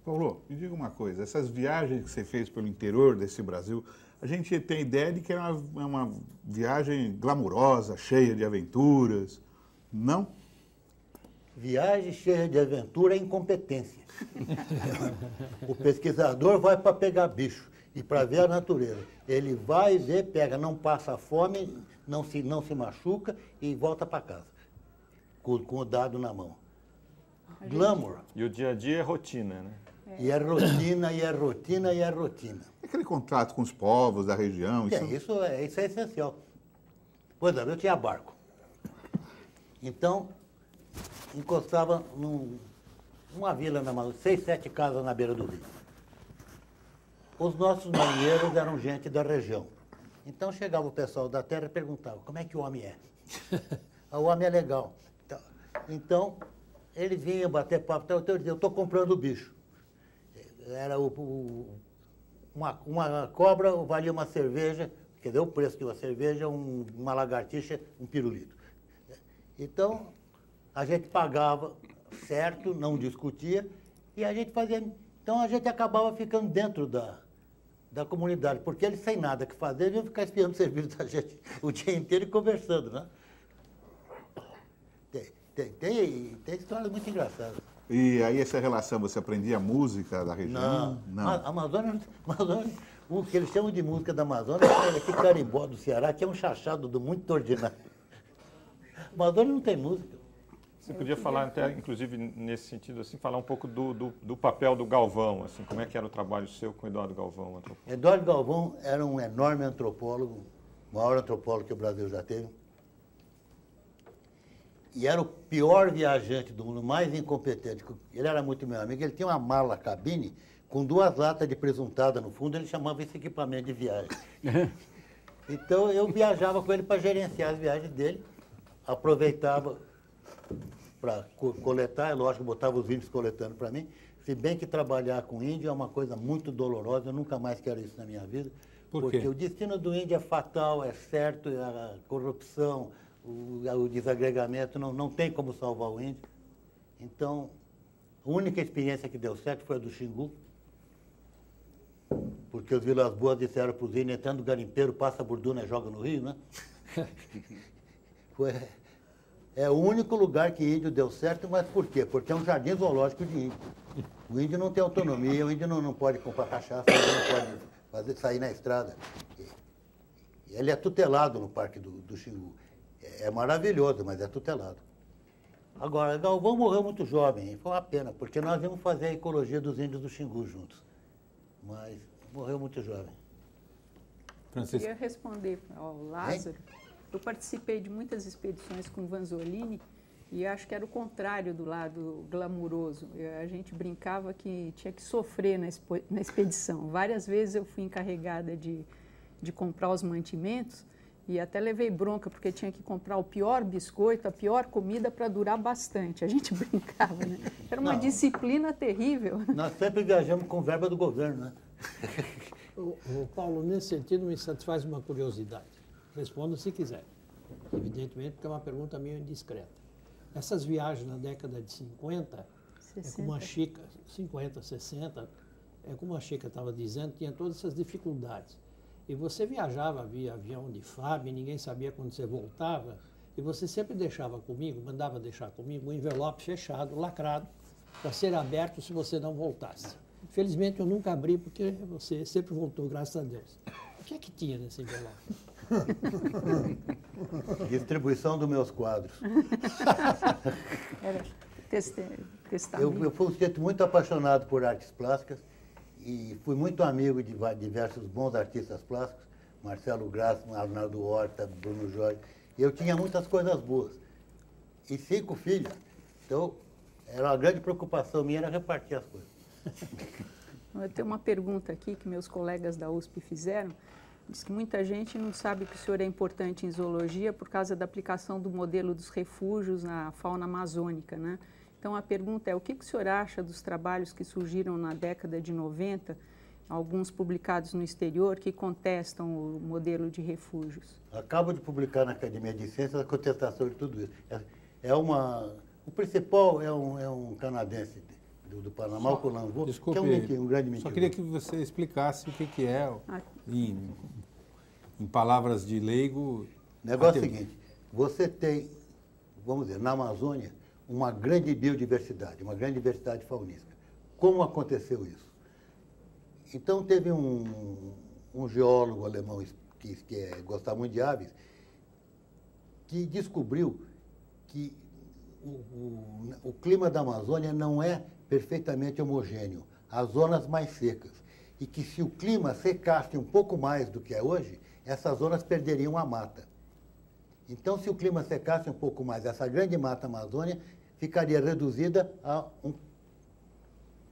Paulo, me diga uma coisa, essas viagens que você fez pelo interior desse Brasil, a gente tem ideia de que é uma viagem glamurosa, cheia de aventuras, não? Viagem cheia de aventura é incompetência. O pesquisador vai para pegar bicho e para ver a natureza. Ele vai ver, pega, não passa fome, não se machuca e volta para casa, com o dado na mão. Glamour. E o dia a dia é rotina, né? E é rotina, e é rotina, e é rotina. Aquele contato com os povos da região. Isso é essencial. Por exemplo, eu tinha barco. Então, encostava numa vila na Amazônia, 6, 7 casas na beira do rio. Os nossos marinheiros eram gente da região. Então chegava o pessoal da terra e perguntava, como é que o homem é? O homem é legal. Então, eles vinham bater papo, eu dizia, eu estou comprando o bicho. Era uma cobra valia uma cerveja, quer dizer, o preço de uma cerveja, uma lagartixa, um pirulito. Então, a gente pagava certo, não discutia, e a gente fazia... Então, a gente acabava ficando dentro da comunidade, porque eles, sem nada que fazer, iam ficar espiando o serviço da gente o dia inteiro e conversando, né? Tem histórias muito engraçadas. E aí essa relação, você aprendia música da região? Não. A Amazônia, o que eles chamam de música da Amazônia é aquele carimbó do Ceará, que é um chachado do muito ordinário. A Amazônia não tem música. Você podia falar até, inclusive, nesse sentido, assim, falar um pouco do papel do Galvão, assim, como é que era o trabalho seu com o Eduardo Galvão, antropólogo? Eduardo Galvão era um enorme antropólogo, o maior antropólogo que o Brasil já teve. E era o pior viajante do mundo, mais incompetente. Ele era muito meu amigo, ele tinha uma mala cabine com 2 latas de presuntada no fundo, ele chamava esse equipamento de viagem. Então eu viajava com ele para gerenciar as viagens dele, aproveitava para coletar, é lógico, botava os índios coletando para mim, se bem que trabalhar com índio é uma coisa muito dolorosa, eu nunca mais quero isso na minha vida. Por quê? Porque o destino do índio é fatal, é certo, a corrupção, o desagregamento, não tem como salvar o índio. Então, a única experiência que deu certo foi a do Xingu, porque os Vilas Boas disseram para os índios, entrando garimpeiro, passa a burduna e joga no rio, né? É o único lugar que índio deu certo, mas por quê? Porque é um jardim zoológico de índio. O índio não tem autonomia, o índio não pode comprar cachaça, o índio não pode sair na estrada. Ele é tutelado no Parque do Xingu. É maravilhoso, mas é tutelado. Agora, Galvão morreu muito jovem, foi uma pena, porque nós íamos fazer a ecologia dos índios do Xingu juntos. Mas morreu muito jovem. Eu queria responder ao Lázaro. Eu participei de muitas expedições com Vanzolini e acho que era o contrário do lado glamuroso. A gente brincava que tinha que sofrer na expedição. Várias vezes eu fui encarregada de comprar os mantimentos e até levei bronca, porque tinha que comprar o pior biscoito, a pior comida para durar bastante. A gente brincava, né? Era uma disciplina terrível. Nós sempre viajamos com verba do governo, né? Paulo, nesse sentido, me satisfaz uma curiosidade. Responda se quiser. Evidentemente, porque é uma pergunta meio indiscreta. Essas viagens na década de 50, 60. É como a Chica, 50, 60, é como a Chica estava dizendo, tinha todas essas dificuldades. E você viajava via avião de FAB, ninguém sabia quando você voltava, e você sempre deixava comigo, mandava deixar comigo um envelope fechado, lacrado, para ser aberto se você não voltasse. Infelizmente, eu nunca abri, porque você sempre voltou, graças a Deus. O que é que tinha nesse envelope? Distribuição dos meus quadros. Era testamento. Eu fui um sujeito muito apaixonado por artes plásticas e fui muito amigo de diversos bons artistas plásticos, Marcelo Graça, Arnaldo Horta, Bruno Jorge. E eu tinha muitas coisas boas. E 5 filhos. Então, era uma grande preocupação minha era repartir as coisas. Eu tenho uma pergunta aqui que meus colegas da USP fizeram. Diz que muita gente não sabe que o senhor é importante em zoologia por causa da aplicação do modelo dos refúgios na fauna amazônica, né? Então, a pergunta é, o que o senhor acha dos trabalhos que surgiram na década de 90, alguns publicados no exterior, que contestam o modelo de refúgios? Acabo de publicar na Academia de Ciências a contestação de tudo isso. O principal é um canadense do Panamá, o Colanvô, que é um grande mentiroso. Só queria que você explicasse o que é, em palavras de leigo. O negócio é o seguinte, você tem, vamos dizer, na Amazônia, uma grande biodiversidade, uma grande diversidade faunística. Como aconteceu isso? Então, teve um geólogo alemão que gostava muito de aves, que descobriu que o clima da Amazônia não é perfeitamente homogêneo, as zonas mais secas. E que se o clima secasse um pouco mais do que é hoje, essas zonas perderiam a mata. Então, se o clima secasse um pouco mais, essa grande mata amazônia ficaria reduzida a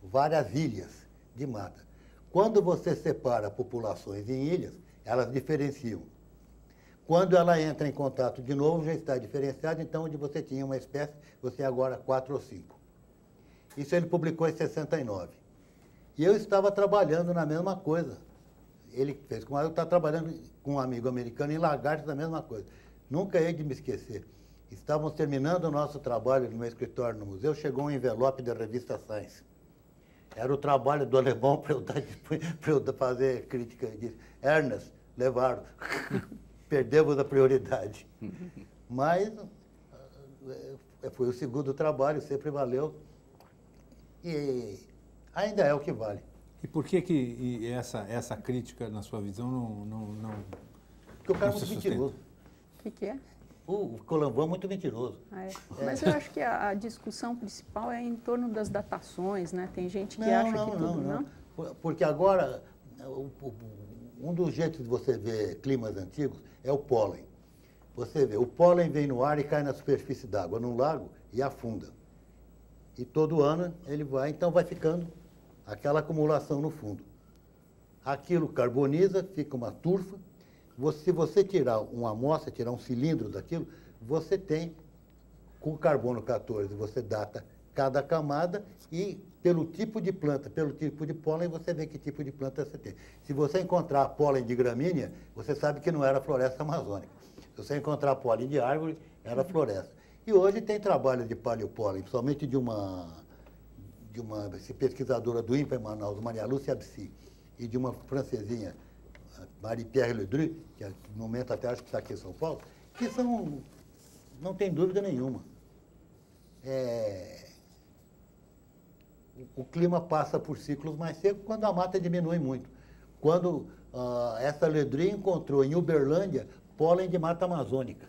várias ilhas de mata. Quando você separa populações em ilhas, elas diferenciam. Quando ela entra em contato de novo, já está diferenciada, então onde você tinha uma espécie, você tem agora 4 ou 5. Isso ele publicou em 69. E eu estava trabalhando na mesma coisa. Ele fez com eu estava trabalhando com um amigo americano em lagartos, a mesma coisa. Nunca hei de me esquecer. Estávamos terminando o nosso trabalho no meu escritório no museu, chegou um envelope da revista Science. Era o trabalho do alemão para eu fazer crítica. Ele disse, Ernest, levaram. Perdemos a prioridade. Mas foi o segundo trabalho, sempre valeu. E ainda é o que vale. E por que essa crítica, na sua visão, não Porque o cara é muito mentiroso. O que é? O Colanvô é muito mentiroso. Mas eu acho que a discussão principal é em torno das datações, né? Tem gente que acha que tudo... Não. Porque agora, um dos jeitos de você ver climas antigos é o pólen. Você vê, o pólen vem no ar e cai na superfície d'água, num lago, e afunda. E todo ano ele vai, então vai ficando aquela acumulação no fundo. Aquilo carboniza, fica uma turfa. Se você tirar uma amostra, tirar um cilindro daquilo, você tem, com carbono 14, você data cada camada e pelo tipo de planta, pelo tipo de pólen, você vê que tipo de planta você tem. Se você encontrar pólen de gramínea, você sabe que não era floresta amazônica. Se você encontrar pólen de árvore, era floresta. E hoje tem trabalho de paleopólen, principalmente de uma pesquisadora do INPA em Manaus, Maria Lúcia Absi, e de uma francesinha, Marie-Pierre Ledru, que no momento até acho que está aqui em São Paulo, que não tem dúvida nenhuma. O clima passa por ciclos mais secos quando a mata diminui muito. Quando essa Ledru encontrou em Uberlândia pólen de mata amazônica,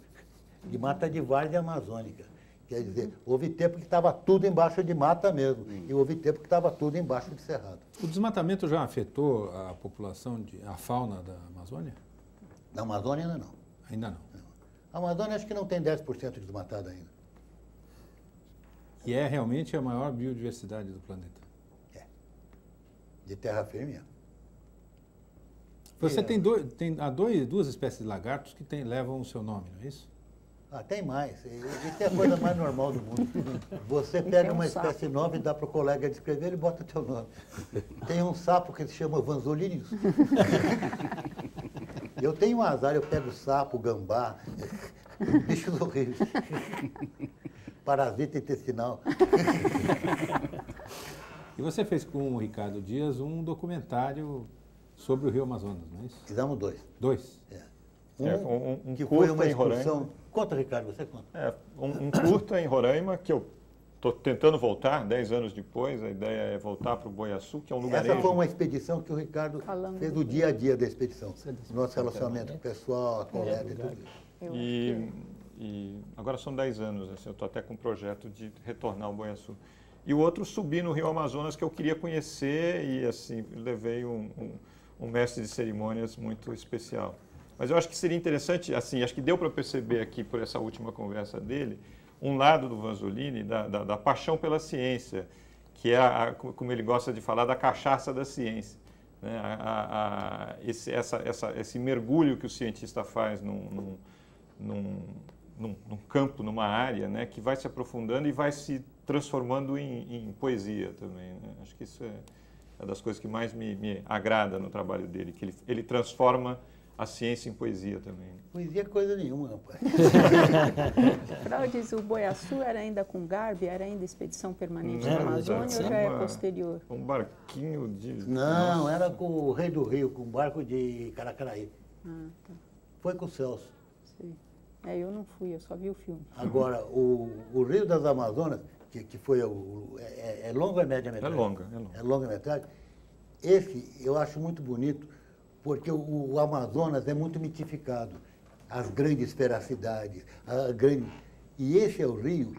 de mata de várzea amazônica. Quer dizer, houve tempo que estava tudo embaixo de mata mesmo, e houve tempo que estava tudo embaixo de cerrado. O desmatamento já afetou a população, a fauna da Amazônia? Na Amazônia ainda não. Ainda não? A Amazônia acho que não tem 10% desmatada ainda. E é realmente a maior biodiversidade do planeta? É. De terra firme é. Você tem duas espécies de lagartos que levam o seu nome, não é isso? Tem mais. Isso é a coisa mais normal do mundo. Você pega uma espécie nova e dá para o colega descrever, ele bota o teu nome. Tem um sapo que se chama Vanzolinius. Eu tenho um azar, eu pego sapo, gambá, bichos horríveis. Parasita intestinal. E você fez com o Ricardo Dias um documentário sobre o Rio Amazonas, não é isso? Fizemos 2. 2? Que foi uma excursão. Conta, Ricardo, você conta. Um curta em Roraima, que eu estou tentando voltar, 10 anos depois, a ideia é voltar para o Boiaçu, que é um lugar... Essa foi uma expedição que o Ricardo fez o dia a dia da expedição. Nosso relacionamento pessoal, a coleta e tudo isso. E agora são 10 anos, assim, eu estou até com um projeto de retornar ao Boiaçu. e o outro subir no Rio Amazonas, que eu queria conhecer, e assim, levei um mestre de cerimônias muito especial. Mas eu acho que seria interessante, assim, acho que deu para perceber aqui, por essa última conversa dele, um lado do Vanzolini, da paixão pela ciência, que é, como ele gosta de falar, da cachaça da ciência. Né? Esse mergulho que o cientista faz num campo, numa área, né, que vai se aprofundando e vai se transformando em poesia também. Né? Acho que isso é das coisas que mais me agrada no trabalho dele, que ele transforma a ciência em poesia também. Poesia é coisa nenhuma, rapaz. Fraudes, o Boiaçu era ainda com Garbi? Era ainda expedição permanente na Amazônia ou já é posterior? Um barquinho de... Não, era com o Rei do Rio, com um barco de Caracaraí. Ah, tá. Foi com o Celso. Sim. Eu não fui, eu só vi o filme. Agora, o Rio das Amazonas, que foi é longa ou é média-metragem? É longa. É longa-metragem. Esse eu acho muito bonito, porque o Amazonas é muito mitificado. As grandes feracidades, e esse é o rio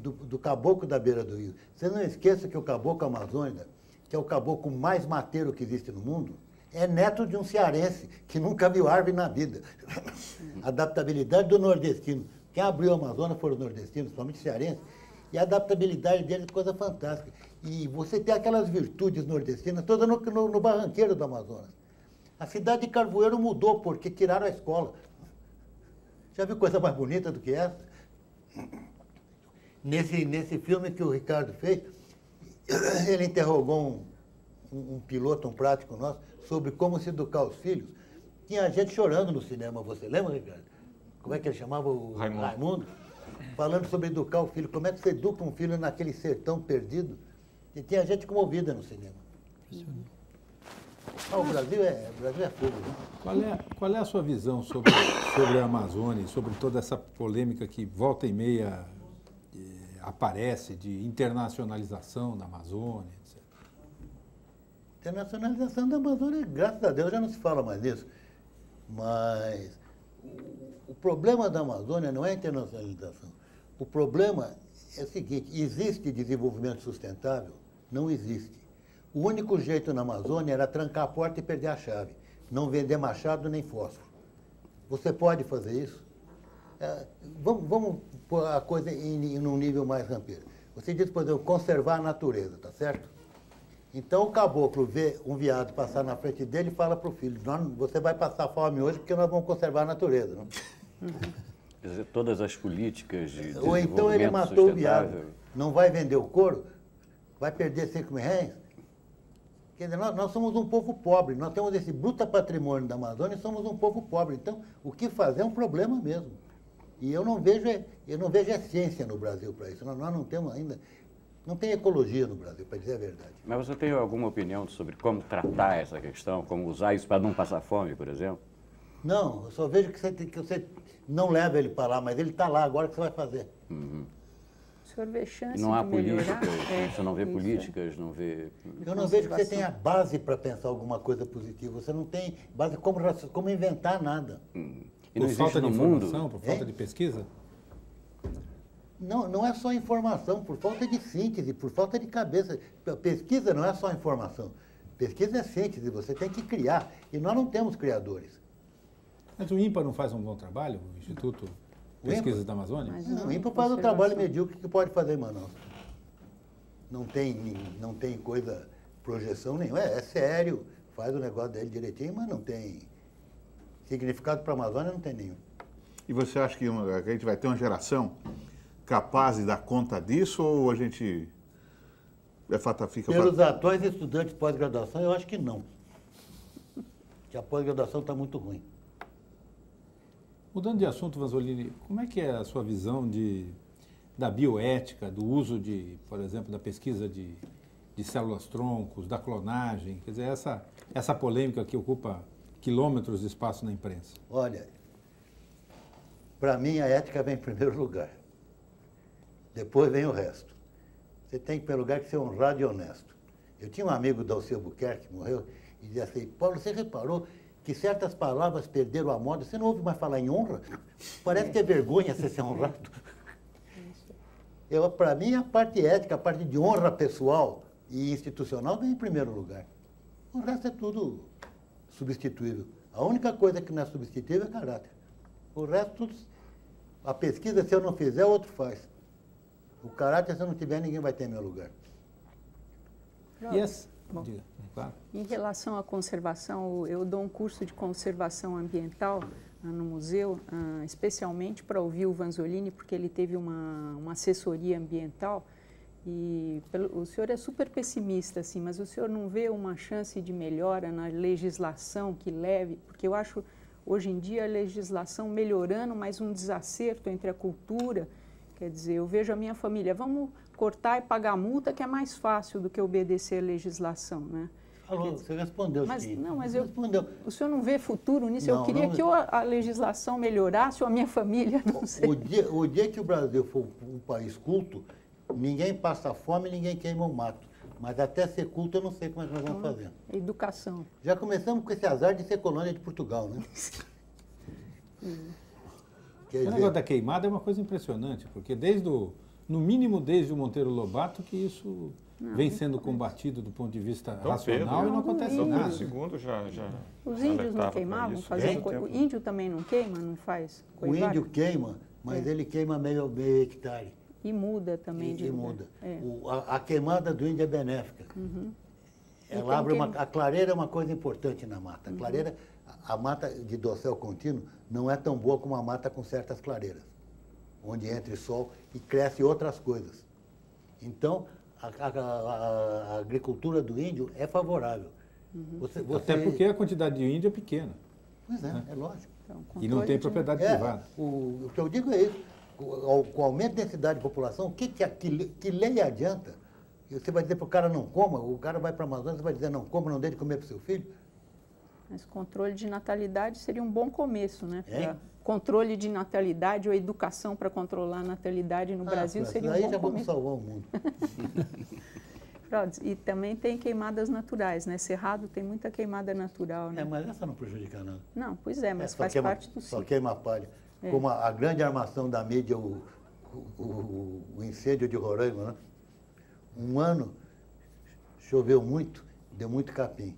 do caboclo da beira do rio. Você não esqueça que o caboclo amazônica, que é o caboclo mais mateiro que existe no mundo, é neto de um cearense que nunca viu árvore na vida. A adaptabilidade do nordestino. Quem abriu o Amazonas foram os nordestinos, principalmente cearenses, e a adaptabilidade deles é coisa fantástica. E você tem aquelas virtudes nordestinas todas no barranqueiro do Amazonas. A cidade de Carvoeiro mudou porque tiraram a escola. Já viu coisa mais bonita do que essa? Nesse filme que o Ricardo fez, ele interrogou um piloto, um prático nosso, sobre como se educar os filhos. Tinha gente chorando no cinema, você lembra, Ricardo? Como é que ele chamava? O Raimundo. Falando sobre educar o filho. Como é que você educa um filho naquele sertão perdido? E tinha gente comovida no cinema. O Brasil é fogo. Né? Qual é a sua visão sobre a Amazônia, sobre toda essa polêmica que volta e meia aparece de internacionalização da Amazônia, etc. Internacionalização da Amazônia, graças a Deus, já não se fala mais nisso. Mas o problema da Amazônia não é a internacionalização. O problema é o seguinte, existe desenvolvimento sustentável? Não existe. O único jeito na Amazônia era trancar a porta e perder a chave. Não vender machado nem fósforo. Você pode fazer isso? Vamos pôr a coisa em um nível mais rampeiro. Você diz, por exemplo, conservar a natureza, tá certo? Então o caboclo vê um veado passar na frente dele e fala para o filho, você vai passar fome hoje porque nós vamos conservar a natureza. Não? Quer dizer, todas as políticas de Ou então ele matou o veado, não vai vender o couro, vai perder 5 mil reais. Quer dizer, nós somos um povo pobre, nós temos esse bruto patrimônio da Amazônia e somos um povo pobre. Então, o que fazer é um problema mesmo. E eu não vejo ciência no Brasil para isso. Nós não temos ainda, não tem ecologia no Brasil, para dizer a verdade. Mas você tem alguma opinião sobre como tratar essa questão, como usar isso para não passar fome, por exemplo? Não, eu só vejo que você não leva ele para lá, mas ele está lá, agora o que você vai fazer? Uhum. O senhor vê chance não há de melhorar? políticas, você não vê políticas, não vê... Eu não vejo que você tenha base para pensar alguma coisa positiva. Você não tem base como inventar nada. E não por falta de informação, por falta de pesquisa? Não é só informação, por falta de síntese, por falta de cabeça. Pesquisa não é só informação. Pesquisa é síntese, você tem que criar. E nós não temos criadores. Mas o INPA não faz um bom trabalho, o Instituto de Pesquisas da Amazônia? Não, o INPA faz um trabalho medíocre que pode fazer em Manaus. Não tem coisa, projeção nenhuma. É sério, faz o negócio dele direitinho, mas não tem significado para a Amazônia, não tem nenhum. E você acha que a gente vai ter uma geração capaz de dar conta disso ou a gente fica... Pelos atuais estudantes de pós-graduação, eu acho que não. Que a pós-graduação está muito ruim. Mudando de assunto, Vanzolini, como é que é a sua visão da bioética, do uso por exemplo, da pesquisa de células-troncos, da clonagem? Quer dizer, essa polêmica que ocupa quilômetros de espaço na imprensa. Olha, para mim a ética vem em primeiro lugar. Depois vem o resto. Você tem, em primeiro lugar, que ser honrado e honesto. Eu tinha um amigo da Alceu Buquerque, que morreu, e dizia assim, Paulo, você reparou que certas palavras perderam a moda? Você não ouve mais falar em honra? Parece que é vergonha você ser honrado. Para mim, a parte ética, a parte de honra pessoal e institucional vem em primeiro lugar. O resto é tudo substituível. A única coisa que não é substituível é caráter. O resto, tudo, a pesquisa, se eu não fizer, outro faz. O caráter, se eu não tiver, ninguém vai ter meu lugar. Yes. Bom, Diga, claro. em relação à conservação, eu dou um curso de conservação ambiental no museu, especialmente para ouvir o Vanzolini, porque ele teve uma assessoria ambiental. E o senhor é super pessimista, assim, mas o senhor não vê uma chance de melhora na legislação que leve? Porque eu acho, hoje em dia, a legislação melhorando, mas um desacerto entre a cultura. Quer dizer, eu vejo a minha família, vamos cortar e pagar multa, que é mais fácil do que obedecer a legislação, né? Alô, você respondeu. Mas, sim. não, mas respondeu. O senhor não vê futuro nisso? Não, eu queria não, que ou a legislação melhorasse ou a minha família, não sei. O dia que o Brasil for um país culto, ninguém passa fome, ninguém queima o mato. Mas até ser culto, eu não sei como é que nós vamos fazer. Educação. Já começamos com esse azar de ser colônia de Portugal, né? O negócio da queimada é uma coisa impressionante, porque no mínimo desde o Monteiro Lobato que isso vem sendo combatido do ponto de vista racional e não acontece nada. Segundo já os índios não queimavam? O índio também não queima, não faz? O índio queima, mas ele queima meio hectare. E muda também de lugar. Muda. A queimada do índio é benéfica. Ela abre a clareira é uma coisa importante na mata. A clareira, a mata de dossel contínuo não é tão boa como a mata com certas clareiras, onde entra sol e cresce outras coisas. Então, a agricultura do índio é favorável. Até porque a quantidade de índio é pequena. Pois é lógico. Então, e não tem propriedade privada. O que eu digo é isso. Com o aumento da densidade de população, que lei adianta? Você vai dizer para o cara não coma, o cara vai para a Amazônia, você vai dizer não coma, não dê de comer para o seu filho? Mas controle de natalidade seria um bom começo, né? Controle de natalidade ou educação para controlar a natalidade no Brasil seria um bom começo. Aí já vamos salvar o mundo. E também tem queimadas naturais, né? Cerrado tem muita queimada natural, né? Mas essa não prejudica nada. Não, pois é, mas faz parte do ciclo. Só queima a palha. Como a grande armação da mídia, o incêndio de Roraima, né? Um ano choveu muito, deu muito capim.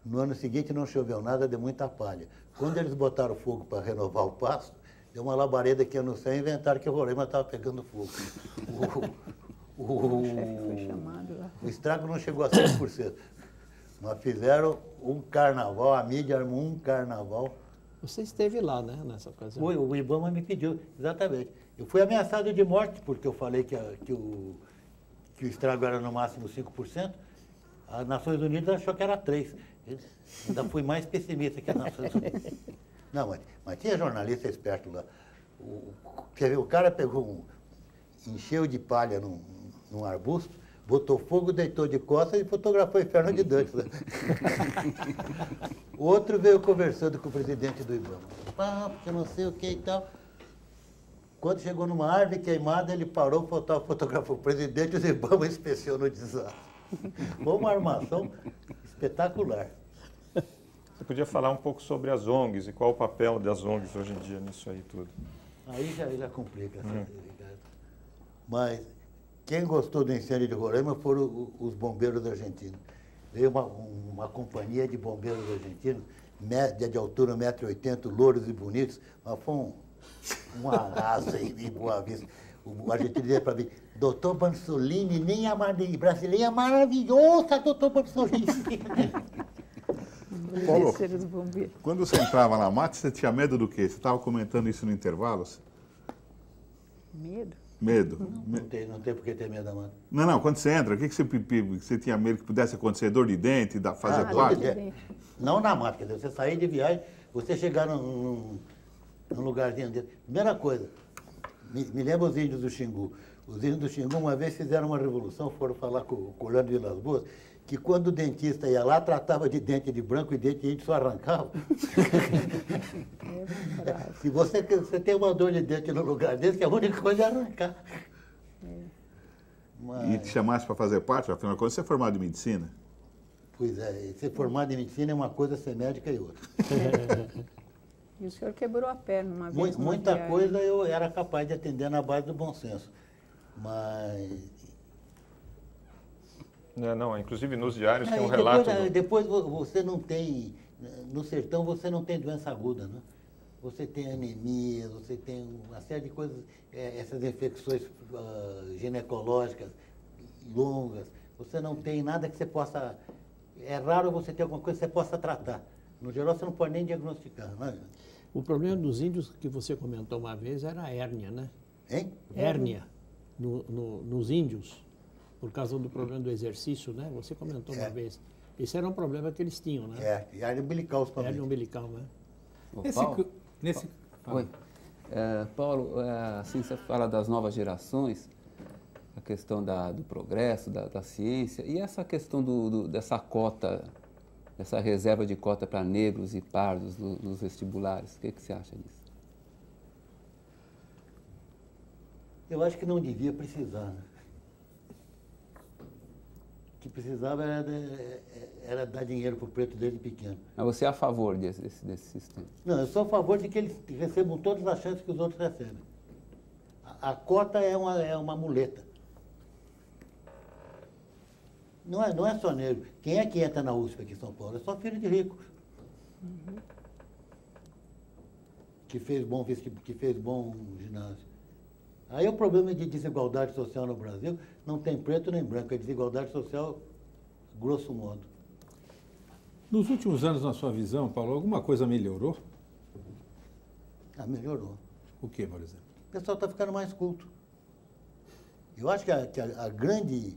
No ano seguinte não choveu nada, deu muita palha. Quando eles botaram fogo para renovar o pasto, deu uma labareda que ia no céu e inventaram que o Roraima estava pegando fogo. O chefe foi chamado lá. O estrago não chegou a 100%. Mas fizeram um carnaval, a mídia armou um carnaval. Você esteve lá, né, nessa ocasião? O Ibama me pediu, exatamente. Eu fui ameaçado de morte, porque eu falei que o estrago era no máximo 5%. As Nações Unidas achou que era 3%. Ainda fui mais pessimista que as Nações Unidas. Não, mas tinha jornalista esperto lá. O cara pegou encheu de palha num arbusto, botou fogo, deitou de costas e fotografou o inferno de Dante. Né? O outro veio conversando com o presidente do Ibama. Porque não sei o que e tal. Quando chegou numa árvore queimada, ele parou, fotografou o presidente e o Ibama inspecionou o desastre. Foi uma armação espetacular. Você podia falar um pouco sobre as ONGs e qual o papel das ONGs hoje em dia nisso aí tudo? Aí já complica. Mas quem gostou do incêndio de Roraima foram os bombeiros argentinos. Veio uma companhia de bombeiros argentinos, média de altura 1,80 m, louros e bonitos, mas foi um arraso aí em Boa Vista. O argentino dizia para mim, doutor Bansolini, nem a brasileira maravilhosa, doutor Bansolini. Paulo, quando você entrava na mata, você tinha medo do quê? Você estava comentando isso no intervalo? Medo? Medo. Não tem por que ter medo da mata. Não, quando você entra, o que você tinha medo que pudesse acontecer? Dor de dente, fazer parte? Não na mata, quer dizer, você sair de viagem, você chegar num lugarzinho desse. Primeira coisa, me lembra os índios do Xingu. Os índios do Xingu uma vez fizeram uma revolução, foram falar com o Orlando de Vilas Boas, que quando o dentista ia lá, tratava de dente de branco e dente de índio só arrancava. Se você tem uma dor de dente no lugar desse, que a única coisa é arrancar. E te chamasse para fazer parte, afinal de contas, você é formado em medicina? Pois é, ser formado em medicina é uma coisa, ser médica é outra. E o senhor quebrou a perna uma vez. Muita coisa eu era capaz de atender na base do bom senso. Mas... Não, inclusive nos diários tem um relato... Depois você não tem... No sertão você não tem doença aguda, né? Você tem anemia, você tem uma série de coisas, essas infecções ginecológicas longas. Você não tem nada que você possa... É raro você ter alguma coisa que você possa tratar. No geral, você não pode nem diagnosticar, né? O problema dos índios que você comentou uma vez era a hérnia, né? Hein? Hérnia nos índios, por causa do problema do exercício, né? Você comentou uma vez. Esse era um problema que eles tinham, né? E a hérnia umbilical também. Hérnia umbilical, né? Oi. Paulo, assim você fala das novas gerações, a questão do progresso, da ciência, e essa questão dessa cota, essa reserva de cota para negros e pardos nos vestibulares, o que você acha disso? Eu acho que não devia precisar, né? O que precisava era dar dinheiro para o preto desde pequeno. Mas você é a favor desse sistema? Não, eu sou a favor de que eles recebam todas as chances que os outros recebem. A cota é uma muleta. Não é só negro. Quem é que entra na USP aqui em São Paulo? É só filho de rico. Uhum. Que fez bom ginásio. Aí o problema de desigualdade social no Brasil não tem preto nem branco, é desigualdade social grosso modo. Nos últimos anos, na sua visão, Paulo, alguma coisa melhorou? Melhorou. O que, por exemplo? O pessoal está ficando mais culto. Eu acho que a grande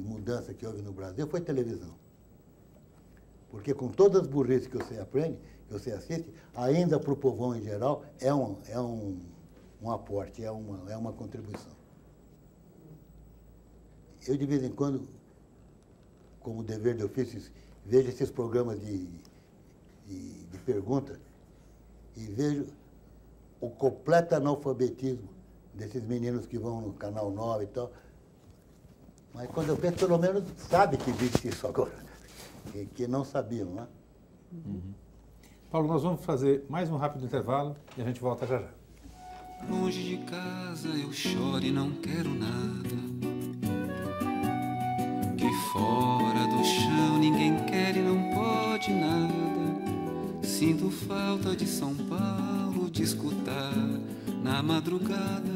mudança que houve no Brasil foi televisão. Porque com todas as burrices que você aprende, que você assiste, ainda para o povão em geral, é um aporte, é uma contribuição. Eu, de vez em quando, como dever de ofício, vejo esses programas de pergunta e vejo o completo analfabetismo desses meninos que vão no Canal 9 e tal. Mas quando eu penso, pelo menos sabe que existe isso agora, que não sabiam, né? Uhum. Paulo, nós vamos fazer mais um rápido intervalo e a gente volta já já. Longe de casa eu choro e não quero nada. Que fora do chão ninguém quer e não pode nada. Sinto falta de São Paulo, de escutar na madrugada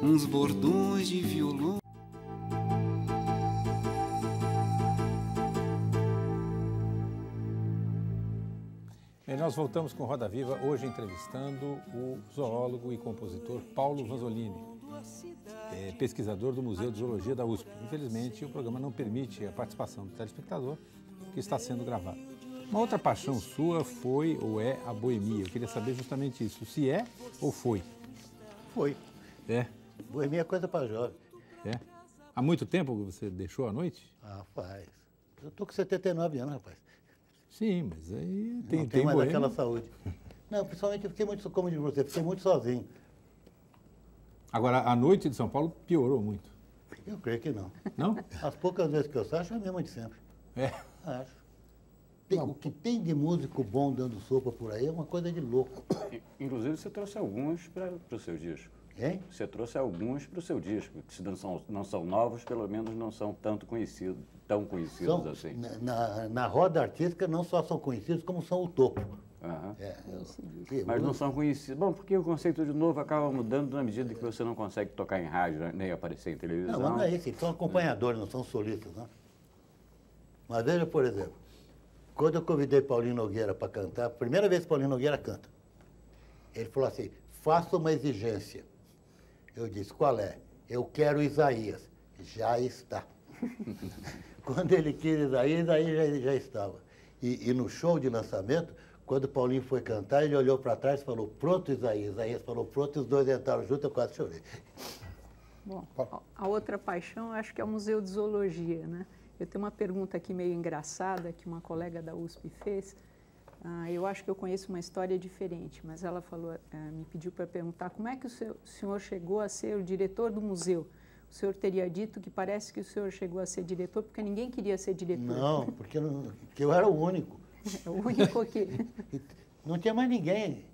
uns bordões de violão. Nós voltamos com Roda Viva, hoje entrevistando o zoólogo e compositor Paulo Vanzolini, pesquisador do Museu de Zoologia da USP. Infelizmente, o programa não permite a participação do telespectador, que está sendo gravado. Uma outra paixão sua foi ou é a boemia. Eu queria saber justamente isso, se é ou foi? Foi. É? Boemia é coisa para jovem. É? Há muito tempo que você deixou a noite? Faz. Eu estou com 79 anos, rapaz. Sim, mas aí tem não tem mais boêmia. aquela saúde. Não, principalmente eu fiquei muito, como digo você, fiquei muito sozinho. Agora, a noite de São Paulo piorou muito. Eu creio que não. Não? As poucas vezes que eu saio, acho a mesma de sempre. É? Acho. O que tem de músico bom dando sopa por aí é uma coisa de louco. Inclusive, você trouxe alguns para o seu disco. Hein? Você trouxe alguns para o seu disco, que se não são novos, pelo menos não são tão conhecidos assim. Na roda artística não só são conhecidos, como são o topo. Uhum. Mas não são conhecidos. Bom, porque o conceito de novo acaba mudando na medida que você não consegue tocar em rádio, né? Nem aparecer em televisão. Não, mas não é isso, eles são acompanhadores, não são solistas, né? Mas veja, por exemplo, quando eu convidei Paulinho Nogueira para cantar, a primeira vez que Paulinho Nogueira canta, ele falou assim, faça uma exigência. Eu disse, qual é? Eu quero Isaías. Já está. Quando ele quis Isaías já estava. E no show de lançamento, quando o Paulinho foi cantar, ele olhou para trás e falou, pronto, Isaías. Isaías falou, pronto, e os dois entraram juntos, eu quase chorei. Bom, a outra paixão, acho que é o Museu de Zoologia, né? Eu tenho uma pergunta aqui meio engraçada que uma colega da USP fez. Eu acho que eu conheço uma história diferente, mas ela falou, me pediu para perguntar como é que o senhor chegou a ser o diretor do museu. O senhor teria dito que parece que o senhor chegou a ser diretor porque ninguém queria ser diretor. Não, porque eu era o único. O único que... Não tinha mais ninguém.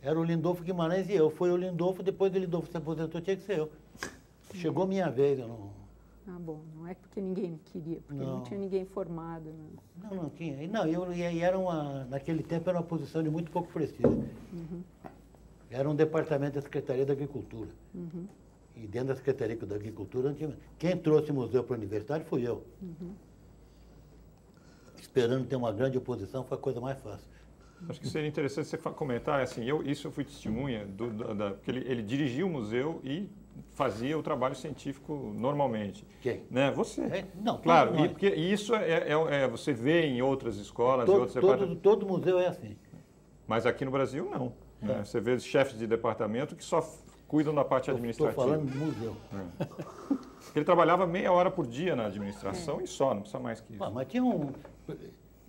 Era o Lindolfo Guimarães e eu. Foi o Lindolfo, depois do Lindolfo se aposentou, tinha que ser eu. Chegou minha vez, eu não... Ah, bom, não é porque ninguém queria, porque não tinha ninguém formado. Né? Não tinha. Não, e era naquele tempo era uma posição de muito pouco prestígio. Uhum. Era um departamento da Secretaria da Agricultura. Uhum. E dentro da Secretaria da Agricultura, quem trouxe o museu para a universidade foi eu. Uhum. Esperando ter uma grande oposição, foi a coisa mais fácil. Acho que seria interessante você comentar, assim, isso eu fui testemunha, porque ele dirigia o museu e fazia o trabalho científico normalmente. Quem? Né? Você. Não, claro, porque isso você vê em outras escolas e outros departamentos. Todo museu é assim. Mas aqui no Brasil, não. Né? Você vê chefes de departamento que só cuidam da parte administrativa. Estou falando de museu. Ele trabalhava meia hora por dia na administração e só, não precisa mais que isso. Mas tinha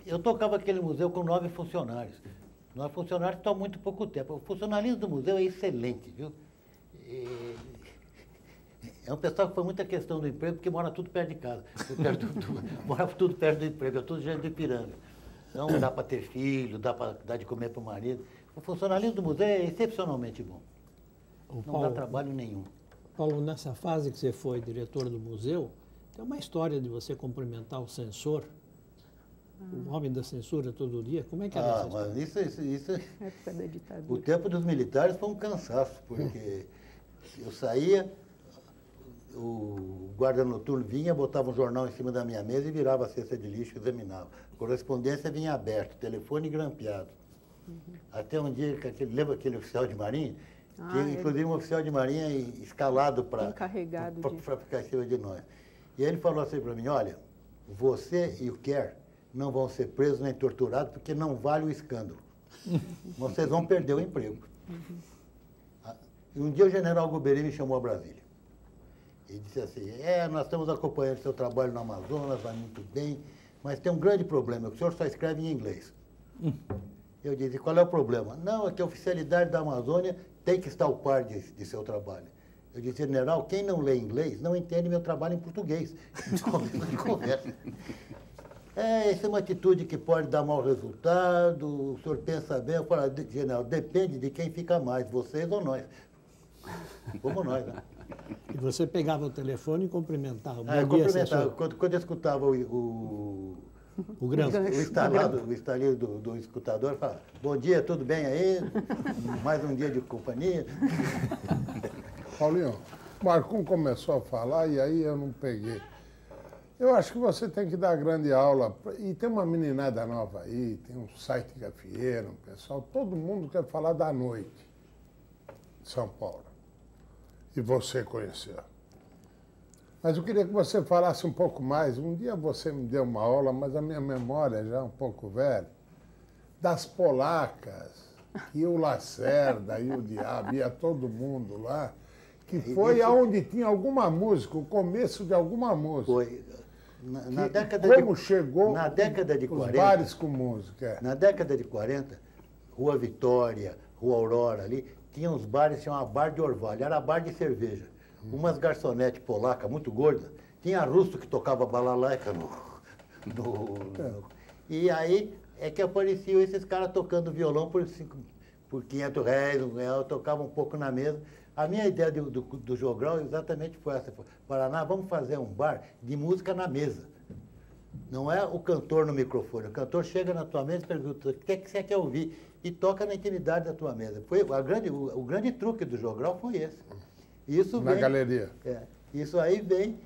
eu tocava aquele museu com 9 funcionários. 9 funcionários estão há muito pouco tempo. O funcionalismo do museu é excelente, viu? É um pessoal que foi muita questão do emprego, porque mora tudo perto de casa. Mora tudo perto do emprego, é tudo gente de Ipiranga. Então dá para ter filho, dá para dar de comer para o marido. O funcionalismo do museu é excepcionalmente bom. Não dá trabalho nenhum. Paulo, nessa fase que você foi diretor do museu, tem uma história de você cumprimentar o censor, o homem da censura todo dia. Como é que era essa mas isso... Época da ditadura. O tempo dos militares foi um cansaço, porque eu saía, o guarda noturno vinha, botava um jornal em cima da minha mesa e virava a cesta de lixo e examinava. Correspondência vinha aberta, telefone grampeado. Até um dia, lembra aquele oficial de marinha? Tinha, inclusive, um oficial de marinha escalado para ficar em cima de nós. E ele falou assim para mim, olha, você e o Kerr não vão ser presos nem torturados porque não vale o escândalo. Vocês vão perder o emprego. E um dia o general Guberi me chamou a Brasília. E disse assim, nós estamos acompanhando seu trabalho no Amazonas, vai muito bem, mas tem um grande problema, o senhor só escreve em inglês. Eu disse, qual é o problema? Não, é que a oficialidade da Amazônia tem que estar ao par de seu trabalho. Eu disse, general, quem não lê inglês não entende meu trabalho em português. Conversa. Essa é uma atitude que pode dar mau resultado, o senhor pensa bem. Eu falo, general, depende de quem fica mais, vocês ou nós. Como nós, né? E você pegava o telefone e cumprimentava. Eu cumprimentava. Quando eu escutava o estalinho do escutador, falava, bom dia, tudo bem aí? Mais um dia de companhia. Paulinho, o Marcum começou a falar e aí eu não peguei. Eu acho que você tem que dar grande aula. E tem uma meninada nova aí, tem um site gafieiro, um pessoal, todo mundo quer falar da noite de São Paulo. E você conheceu. Mas eu queria que você falasse um pouco mais. Um dia você me deu uma aula, mas a minha memória já é um pouco velha, das polacas, e o Lacerda, e o Diabo, ia todo mundo lá, que foi aonde tinha alguma música, o começo de alguma música. Foi. Chegou na década de 40, os bares com música. Na década de 40, Rua Vitória, Rua Aurora, ali, tinha uns bares que chamavam Bar de Orvalho, era bar de cerveja. Umas garçonetes polacas muito gordas, tinha russo que tocava balalaica E aí é que apareciam esses caras tocando violão por R$500, R$1, tocavam um pouco na mesa. A minha ideia do jogral exatamente foi essa. Paraná, vamos fazer um bar de música na mesa. Não é o cantor no microfone. O cantor chega na tua mesa e pergunta, o que é que você quer ouvir? E toca na intimidade da tua mesa. O grande truque do jogral foi esse. Isso na galeria. Isso aí vem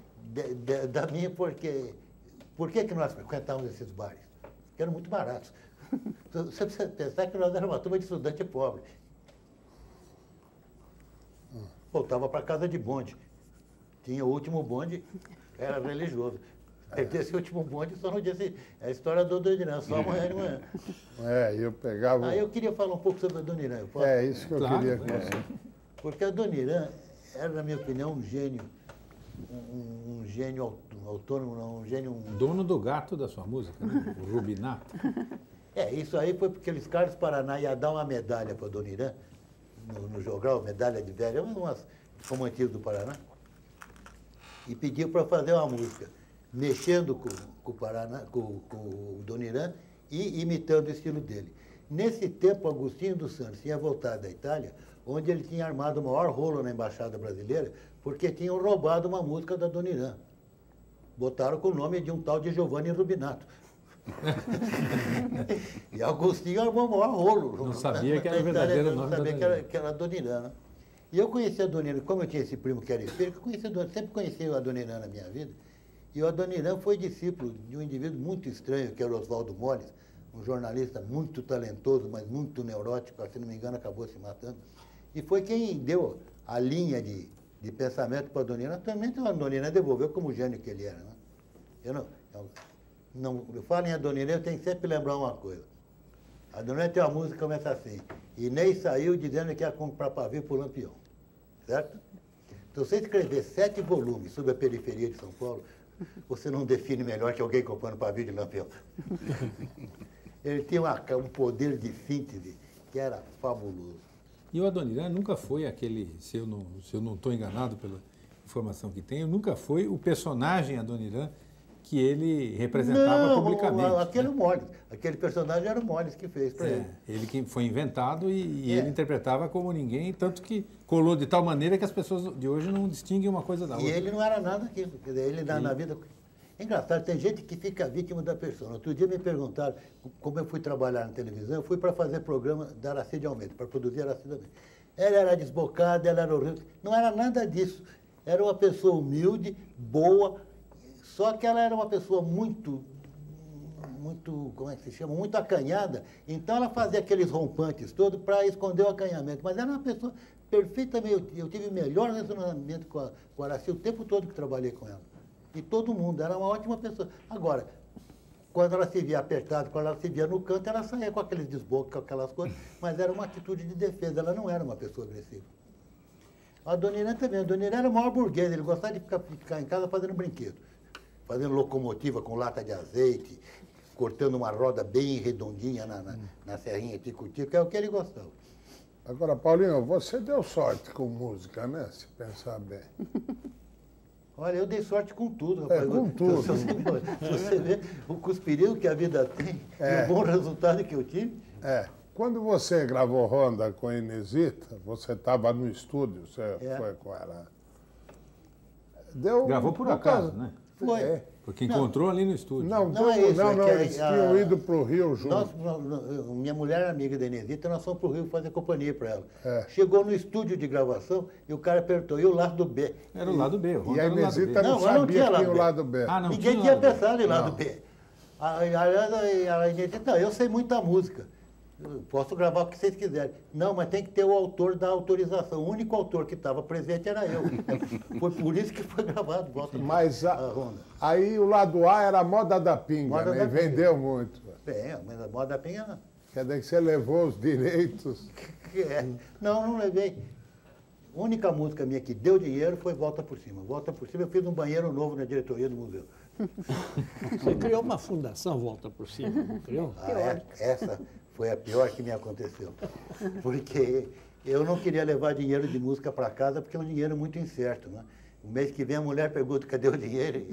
da minha, porque... Por que nós frequentávamos esses bares? Porque eram muito baratos. Você precisa pensar que nós éramos uma turma de estudante pobre. Voltava para casa de bonde. Tinha o último bonde, era religioso. Perdesse o último bonde, só no dia seguinte. É a história do Adoniran, só amanhã de manhã. Eu pegava... Aí eu queria falar um pouco sobre a Adoniran. Isso que eu queria que você... Porque a Adoniran era, na minha opinião, um gênio. Um gênio autônomo, não, um gênio... Dono do gato da sua música, né? O Rubinato. Isso aí foi porque eles Carlos Paraná ia dar uma medalha para a Adoniran, no jogral, medalha de velha, umas romantistas do Paraná, e pediu para fazer uma música, mexendo com o Paraná, com o Adoniran e imitando o estilo dele. Nesse tempo, Agostinho dos Santos ia voltar da Itália, onde ele tinha armado o maior rolo na Embaixada Brasileira, porque tinham roubado uma música da Dona Irã. Botaram com o nome de um tal de Giovanni Rubinato. E Agostinho armou o maior rolo. Não sabia que era o verdadeiro nome da Dona Irã. Não sabia que era a Dona Irã, né? E eu conheci a Dona Irã, como eu tinha esse primo que era espírito, sempre conheci a Dona Irã na minha vida. E a Dona Irã foi discípulo de um indivíduo muito estranho, que era o Oswaldo Molles, um jornalista muito talentoso, mas muito neurótico, se não me engano, acabou se matando. E foi quem deu a linha de pensamento para a Dona Irã. Também a Dona Irã devolveu como gênio que ele era. Né? Eu falo em a Dona Irã, eu tenho que sempre lembrar uma coisa. A Dona Irã tem uma música que começa assim: Inês saiu dizendo que ia comprar pavio para o Lampião. Certo? Então, se você escrever 7 volumes sobre a periferia de São Paulo, você não define melhor que alguém comprando pavio de Lampião. Ele tinha um poder de síntese que era fabuloso. E o Adoniran nunca foi aquele, se eu não estou enganado pela informação que tenho, nunca foi o personagem Adoniran que ele representava publicamente. Aquele Molles. Aquele personagem era o Molles que fez para ele. Ele que foi inventado e ele interpretava como ninguém, tanto que colou de tal maneira que as pessoas de hoje não distinguem uma coisa da outra. E ele não era nada daquilo. Quer dizer, ele na vida... É engraçado, tem gente que fica vítima da persona. Outro dia me perguntaram, como eu fui trabalhar na televisão, eu fui para fazer programa da Aracide Almeida, para produzir Aracide Almeida. Ela era desbocada, ela era horrível. Não era nada disso. Era uma pessoa humilde, boa, só que ela era uma pessoa muito, como é que se chama? Muito acanhada. Então ela fazia aqueles rompantes todos para esconder o acanhamento. Mas era uma pessoa perfeitamente... Eu tive melhor relacionamento com a Araci o tempo todo que trabalhei com ela. E todo mundo, era uma ótima pessoa. Agora, quando ela se via apertada, quando ela se via no canto, ela saía com aqueles desbocos, com aquelas coisas, mas era uma atitude de defesa, ela não era uma pessoa agressiva. A Dona Irã também, a Dona Irã era o maior burguês, ele gostava de ficar em casa fazendo brinquedo, fazendo locomotiva com lata de azeite, cortando uma roda bem redondinha na serrinha tico-tico, que é o que ele gostava. Agora, Paulinho, você deu sorte com música, né? Se pensar bem. Olha, eu dei sorte com tudo, rapaz. Com tudo. Se você vê os perigos que a vida tem e o bom resultado que eu tive. Quando você gravou Ronda com a Inesita, você estava no estúdio, você foi com ela. Gravou por acaso, né? Foi. Porque encontrou ali no estúdio. Não, eles tinham ido para o Rio juntos. Minha mulher era amiga da Inesita, nós fomos para o Rio fazer companhia para ela. Chegou no estúdio de gravação e o cara perguntou, e o lado B? Era o lado B. E a Inesita não sabia que tinha o lado B. Ninguém tinha pensado em lado B. A Inesita, eu sei muita música. Posso gravar o que vocês quiserem. Não, mas tem que ter o autor da autorização. O único autor que estava presente era eu. Foi por isso que foi gravado. Mas aí o lado A era a Moda da Pinga, né? Vendeu muito. Bem, mas a Moda da Pinga não. Quer dizer que você levou os direitos? Não levei. A única música minha que deu dinheiro foi Volta por Cima. Volta por Cima, eu fiz um banheiro novo na diretoria do museu. Você criou uma fundação Volta por Cima, não criou? Essa foi a pior que me aconteceu. Porque eu não queria levar dinheiro de música para casa, porque é um dinheiro muito incerto, né? O mês que vem a mulher pergunta cadê o dinheiro.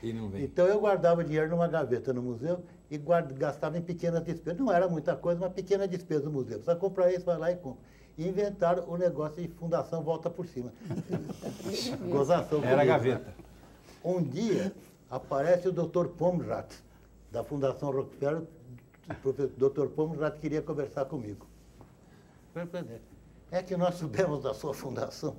E não vem. Então eu guardava dinheiro numa gaveta no museu e gastava em pequenas despesas. Não era muita coisa, mas pequena despesa no museu. Precisa comprar isso, vai lá e compra. E inventaram o negócio de Fundação Volta por Cima. Gozação. Era a gaveta. Um dia aparece o Dr. Pomrat, da Fundação Rockefeller. O Dr. Pomrat queria conversar comigo. É que nós soubemos da sua fundação.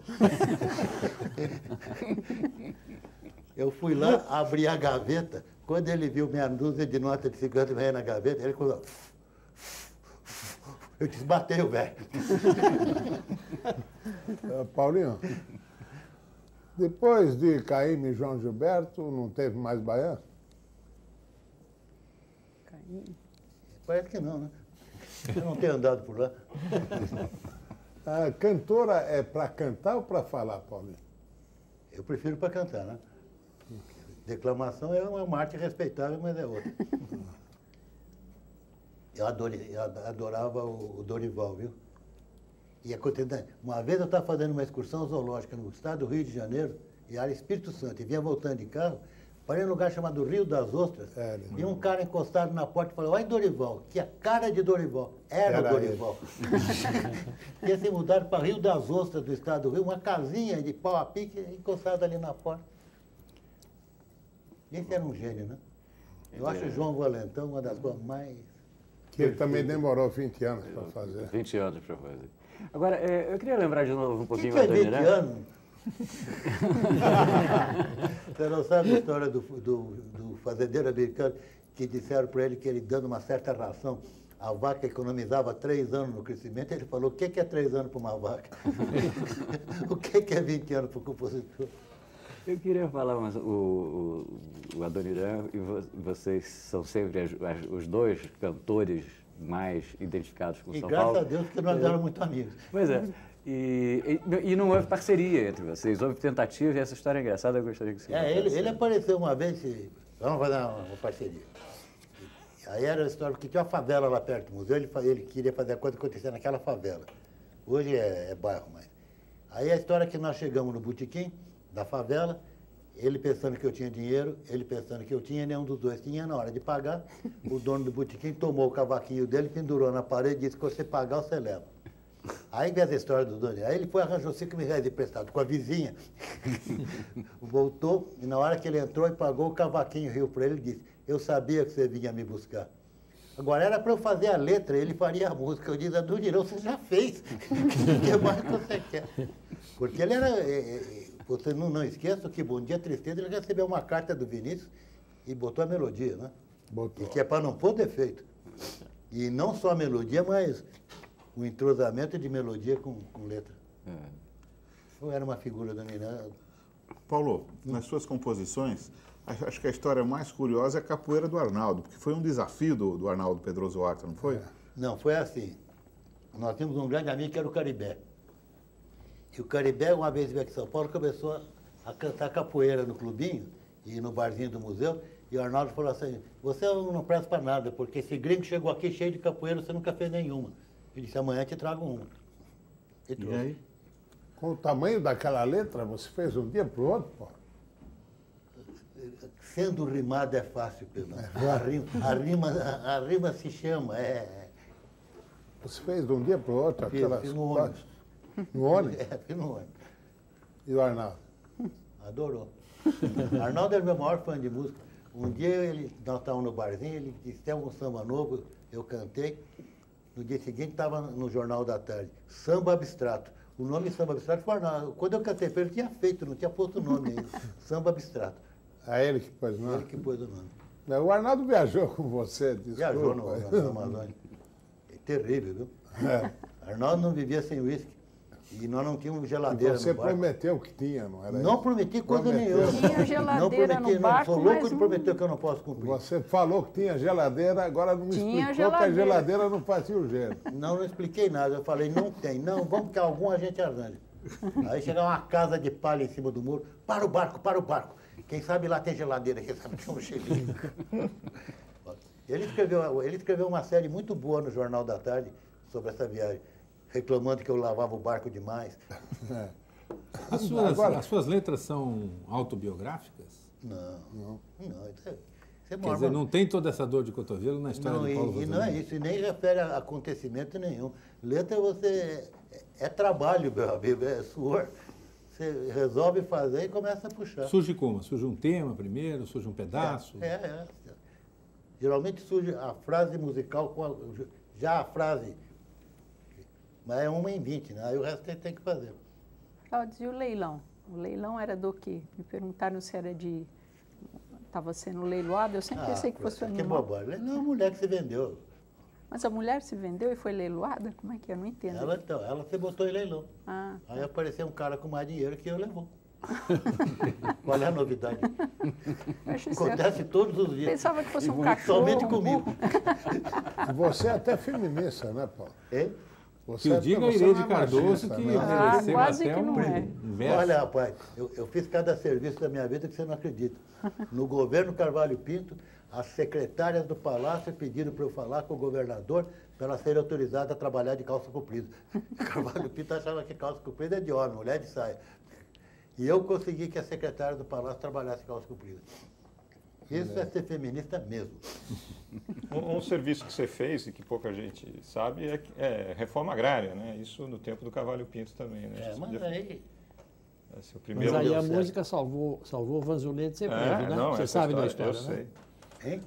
Eu fui lá, abri a gaveta. Quando ele viu meia dúzia de nota de 50 reais na gaveta, ele falou... Eu disse, bateu, velho. Paulinho, depois de Caymmi e João Gilberto, não teve mais baiano? Caymmi? Parece que não, né? Eu não tenho andado por lá. A cantora é para cantar ou para falar, Paulinho? Eu prefiro para cantar, né? Declamação é uma arte respeitável, mas é outra. Eu adorava o Dorival, viu? E uma vez eu estava fazendo uma excursão zoológica no estado do Rio de Janeiro, e era Espírito Santo, e vinha voltando de carro, Parei num lugar chamado Rio das Ostras, e um cara encostado na porta falou, olha Dorival, que a cara de Dorival era o Dorival. Tinha se mudado para Rio das Ostras, do estado do Rio, uma casinha de pau a pique encostada ali na porta. Esse era um gênio, né? Eu acho o João Valentão uma das coisas mais... Que ele também demorou 20 anos para fazer. 20 anos para fazer. Agora, eu queria lembrar de novo um pouquinho... Que é 20 anos? Você não sabe a história do fazendeiro americano que disseram para ele que ele, dando uma certa ração, a vaca economizava 3 anos no crescimento. Ele falou, o que é 3 anos para uma vaca? O que é 20 anos para o compositor? Eu queria falar, mas o Adoniran e vocês são sempre os dois cantores mais identificados com São Paulo. E graças a Deus que nós éramos muito amigos. Pois é. E não houve parceria entre vocês, houve tentativa, e essa história é engraçada, eu gostaria que você contasse. Ele apareceu uma vez e vamos fazer uma parceria. Aí era a história, porque tinha uma favela lá perto do museu, ele queria fazer a coisa acontecer naquela favela. Hoje é bairro, mas... Aí a história é que nós chegamos no botequim da favela, ele pensando que eu tinha dinheiro, ele pensando que eu tinha, nenhum dos dois tinha. Na hora de pagar, o dono do botequim tomou o cavaquinho dele, pendurou na parede e disse que você pagar, você leva. Aí vem essa história do dono. Aí ele foi arranjou 5 mil reais emprestado com a vizinha. Voltou, e na hora que ele entrou e pagou, o cavaquinho riu para ele e disse, eu sabia que você vinha me buscar. Agora era para eu fazer a letra, ele faria a música. Eu disse, Adoniran, você já fez. O que mais que você quer? Porque ele era... Você não esqueça que Bom Dia Tristeza, ele recebeu uma carta do Vinícius e botou a melodia, né? Botou. E que é para não pôr defeito. E não só a melodia, mas o entrosamento de melodia com letra. Eu era uma figura da Nina. Paulo, nas suas composições, acho que a história mais curiosa é a Capoeira do Arnaldo, porque foi um desafio do Arnaldo Pedroso Horta, não foi? Não, foi assim. Nós tínhamos um grande amigo que era o Caribé. E o Caribé, uma vez veio aqui em São Paulo, começou a cantar capoeira no clubinho e no barzinho do museu. E o Arnaldo falou assim, você não presta para nada, porque esse gringo chegou aqui cheio de capoeira, você nunca fez nenhuma. Eu disse, amanhã te trago uma. E aí? Com o tamanho daquela letra, você fez um dia para o outro, pô? Sendo rimado é fácil, Pedro. A rima se chama, Você fez de um dia para o outro aquelas... Fiz no ônibus. No ônibus? Fiz no ônibus. E o Arnaldo? Adorou. Arnaldo era meu maior fã de música. Um dia nós estávamos no barzinho, ele disse, tem algum samba novo? Eu cantei. No dia seguinte estava no Jornal da Tarde, Samba Abstrato. O nome Samba Abstrato foi Arnaldo. Quando eu cantei para ele, tinha feito, não tinha posto o nome ainda. Samba Abstrato. É ele que pôs o nome? Ele que pôs o nome. O Arnaldo viajou com você, desculpa. Viajou no Amazônia. É terrível, viu? Arnaldo não vivia sem uísque. E nós não tínhamos geladeira você no barco. Prometeu que tinha, não era Não isso? prometi coisa nenhuma. Tinha geladeira no barco, sou louco de prometer que eu não posso cumprir. Você falou que tinha geladeira, agora não me explicou que a geladeira não fazia o gelo. Não expliquei nada. Eu falei, não tem. Não, vamos que algum a gente arranja. Aí chegava uma casa de palha em cima do muro. Para o barco, para o barco. Quem sabe lá tem geladeira, quem sabe tem um gelinho. Ele escreveu uma série muito boa no Jornal da Tarde sobre essa viagem, reclamando que eu lavava o barco demais. As suas letras são autobiográficas? Não. Quer dizer, não tem toda essa dor de cotovelo na história do Paulo Vanzolini? E não é isso, e nem refere a acontecimento nenhum. Letra é trabalho, meu amigo, é suor. Você resolve fazer e começa a puxar. Surge como? Surge um tema primeiro, surge um pedaço? Geralmente surge a frase musical, já a frase, mas é 1 em 20, né? Aí o resto tem que fazer. Cláudio, e o leilão? O leilão era do quê? Me perguntaram se era de... Estava sendo leiloado, eu sempre pensei que fosse o animal. Que bobagem. Leilão é a mulher que se vendeu. Mas a mulher se vendeu e foi leiloada? Como é que é? Eu não entendo. Ela se botou em leilão. Aí apareceu um cara com mais dinheiro que eu levou. Qual é a novidade? Acontece todos os dias. Pensava que fosse um cachorro. Somente comigo. Você é até feminista, né, Paulo? Que eu diga a Irene Cardoso que mereceu quase até que não é. um verso. Olha, rapaz, eu fiz cada serviço da minha vida que você não acredita. No governo Carvalho Pinto, as secretárias do Palácio pediram para eu falar com o governador para ela ser autorizada a trabalhar de calça comprida. Carvalho Pinto achava que calça comprida é de homem, mulher de saia. E eu consegui que a secretária do Palácio trabalhasse de calça comprida. Isso é ser feminista mesmo. Um serviço que você fez e que pouca gente sabe é reforma agrária, né? Isso no tempo do Cavalho Pinto também, né? Mas aí... Esse é o primeiro. Mas aí a música salvou o Vanzolini de ser preso, né? Não, você sabe da história, história, né? Hein?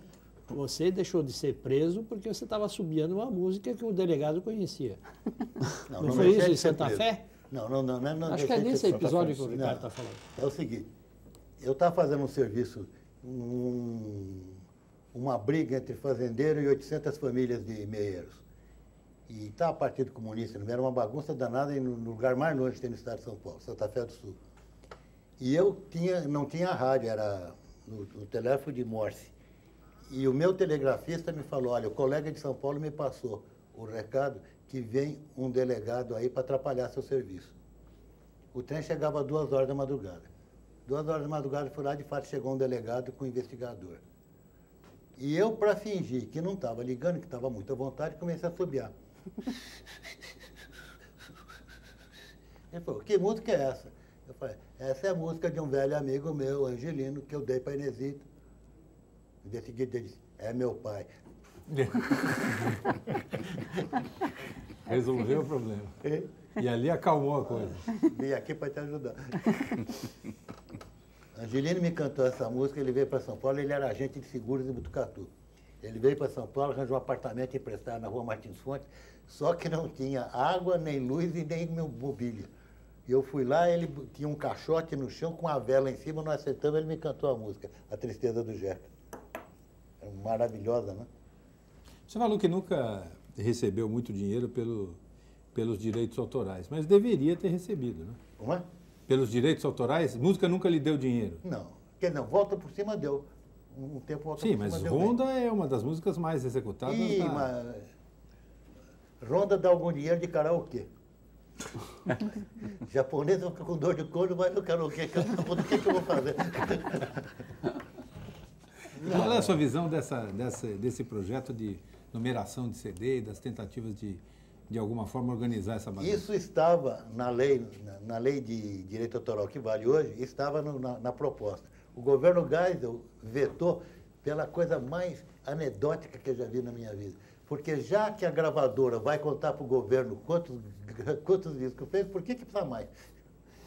Você deixou de ser preso porque você estava subiando uma música que o delegado conhecia. Não foi isso em Santa Fé? Não. Acho que é nesse episódio que o Ricardo está falando. É o seguinte, eu estava fazendo um serviço, uma briga entre fazendeiro e 800 famílias de meeiros. E estava o Partido Comunista, era uma bagunça danada no lugar mais longe que tem no estado de São Paulo, Santa Fé do Sul. E eu não tinha rádio, era no telefone de Morse. E o meu telegrafista me falou, olha, o colega de São Paulo me passou o recado que vem um delegado aí para atrapalhar seu serviço. O trem chegava às 2 horas da madrugada. 2 horas da madrugada, fui lá, de fato, chegou um delegado com um investigador. E eu, para fingir que não estava ligando, que estava muito à vontade, comecei a assobiar. Ele falou, que música é essa? Eu falei, essa é a música de um velho amigo meu, Angelino, que eu dei para Inesita. No dia seguinte ele disse, é meu pai. Resolveu o problema. E ali acalmou a coisa. Vim aqui para te ajudar. Angelino me cantou essa música, ele veio para São Paulo, ele era agente de seguros de Botucatu. Ele veio para São Paulo, arranjou um apartamento emprestado na rua Martins Fontes, só que não tinha água, nem luz e nem mobília. E eu fui lá, ele tinha um caixote no chão com a vela em cima, nós acertamos, ele me cantou a música, A Tristeza do Jeca. Maravilhosa, né? Você falou que nunca recebeu muito dinheiro pelos direitos autorais, mas deveria ter recebido, né? Como é? Pelos direitos autorais, música nunca lhe deu dinheiro. Não, porque não, Volta por Cima deu. Um tempo Volta Sim, por Cima mas deu. Ronda é uma das músicas mais executadas. Mas Ronda dá algum dinheiro de karaokê. Japonês fica com dor de corno, vai no karaokê, o que eu vou fazer? Qual é a sua visão desse projeto de numeração de CD e das tentativas de alguma forma, organizar essa bagunça? Isso estava na lei de direito autoral que vale hoje, estava na proposta. O governo Geisel vetou pela coisa mais anedótica que eu já vi na minha vida. Porque já que a gravadora vai contar para o governo quantos discos fez, por que precisa mais?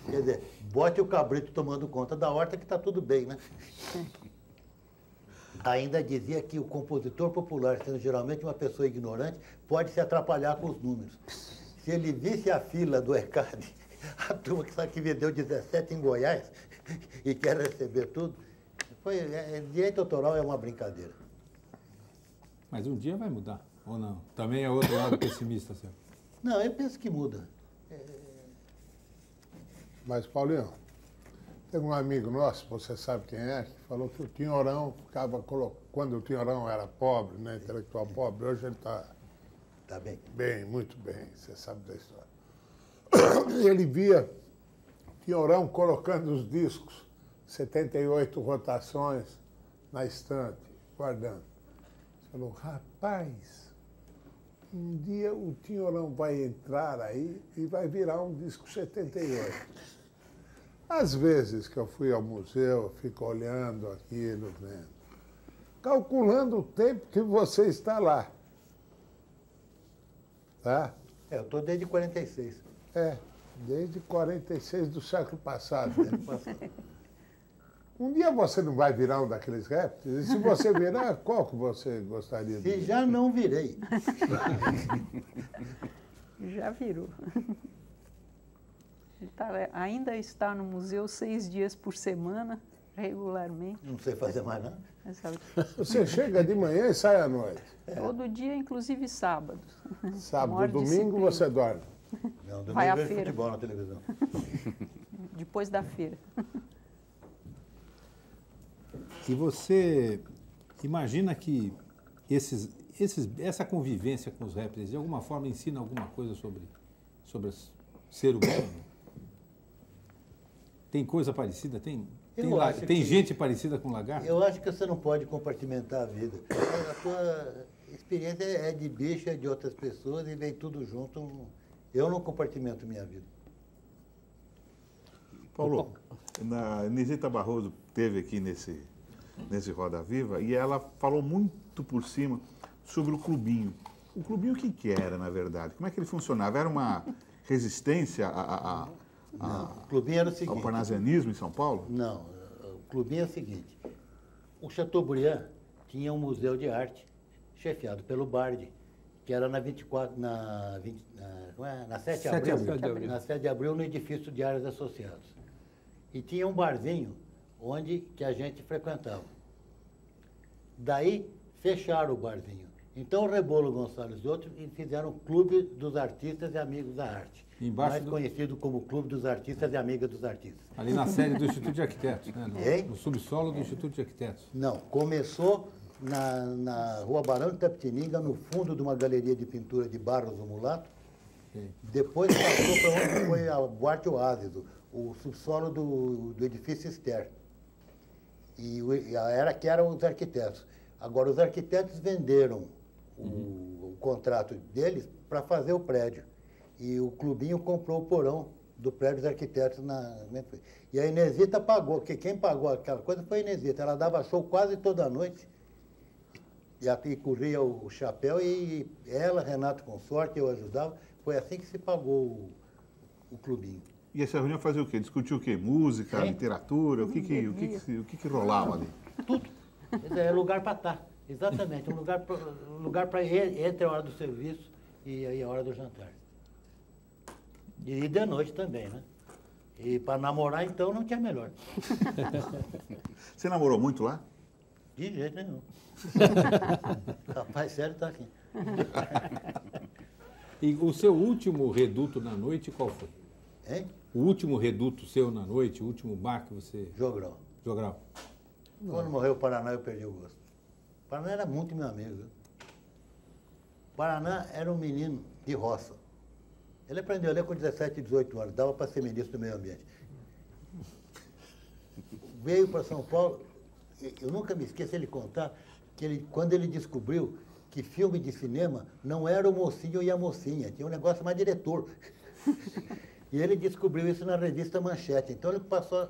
Quer dizer, bote o cabrito tomando conta da horta que está tudo bem, né? Ainda dizia que o compositor popular, sendo geralmente uma pessoa ignorante, pode se atrapalhar com os números. Se ele visse a fila do ECAD, a turma que sabe que vendeu 17 em Goiás e quer receber tudo, direito autoral é uma brincadeira. Mas um dia vai mudar, ou não? Também é outro lado pessimista, senhor. Não, eu penso que muda. Mas, Paulinho, tem um amigo nosso, você sabe quem é, que falou que o Tinhorão ficava quando o Tinhorão era pobre, né, intelectual pobre, hoje ele está bem. Bem, muito bem, você sabe da história. Ele via Tinhorão colocando os discos, 78 rotações, na estante, guardando. Ele falou, rapaz, um dia o Tinhorão vai entrar aí e vai virar um disco 78. Às vezes que eu fui ao museu, eu fico olhando aquilo, vendo, calculando o tempo que você está lá. Tá? Eu estou desde 46. Desde 46 do século passado. Um dia você não vai virar um daqueles répteis? E se você virar, qual que você gostaria de ver? Se já não virei. Já virou. Ainda está no museu 6 dias por semana, regularmente. Não sei fazer mais nada. Você chega de manhã e sai à noite? Todo dia, inclusive sábado. Sábado, domingo você dorme? Não, domingo vai à vejo feira. Futebol na televisão. Depois da feira. E você imagina que essa convivência com os répteis, de alguma forma, ensina alguma coisa sobre o ser humano? Tem coisa parecida? Tem gente parecida com lagarto? Eu acho que você não pode compartimentar a vida. A sua experiência é de bicho, é de outras pessoas e vem tudo junto. Eu não compartimento minha vida. Paulo, a Inesita Barroso teve aqui nesse Roda Viva, e ela falou muito por cima sobre o clubinho. O clubinho, o que era, na verdade? Como é que ele funcionava? Era uma resistência o clubinho era o seguinte, ao parnasianismo em São Paulo? Não, o clubinho é o seguinte. O Chateaubriand tinha um museu de arte chefiado pelo Bardi, que era na 24, na 7 de abril, na 7 de abril, no edifício de áreas associadas. E tinha um barzinho onde que a gente frequentava. Daí fecharam o barzinho. Então o Rebolo Gonçalves e outros fizeram o Clube dos Artistas e Amigos da Arte, mais conhecido como Clube dos Artistas e Amigas dos Artistas. Ali na sede do Instituto de Arquitetos, né? No subsolo do Instituto de Arquitetos. Não, começou na Rua Barão de Tapetininga, no fundo de uma galeria de pintura de Barros do Mulato. Depois passou para onde foi a Boate Oásis, o subsolo do edifício Ster. Que eram os arquitetos. Agora, os arquitetos venderam o contrato deles para fazer o prédio. E o clubinho comprou o porão do prédio dos arquitetos. E a Inesita pagou, porque quem pagou aquela coisa foi a Inesita. Ela dava show quase toda noite. E corria o chapéu, e ela, Renato Consorte, eu ajudava. Foi assim que se pagou o clubinho. E essa reunião fazia o quê? Discutir o quê? Música, literatura? O que rolava ali? Tudo. É lugar para estar. Exatamente. Um lugar para ir entre a hora do serviço e a hora do jantar. E de noite também, né? E para namorar, então, não tinha melhor. Você namorou muito lá? De jeito nenhum. Rapaz, sério, tá aqui. E o seu último reduto na noite, qual foi? Hein? O último reduto seu na noite, o último bar que você... Jogral. Jogral. Quando morreu o Paraná, eu perdi o gosto. O Paraná era muito meu amigo. O Paraná era um menino de roça. Ele aprendeu a ler com 17, 18 anos, dava para ser ministro do meio ambiente. Veio para São Paulo, eu nunca me esqueço ele contar que quando ele descobriu que filme de cinema não era o mocinho e a mocinha, tinha um negócio mais diretor. E ele descobriu isso na revista Manchete. Então ele passou,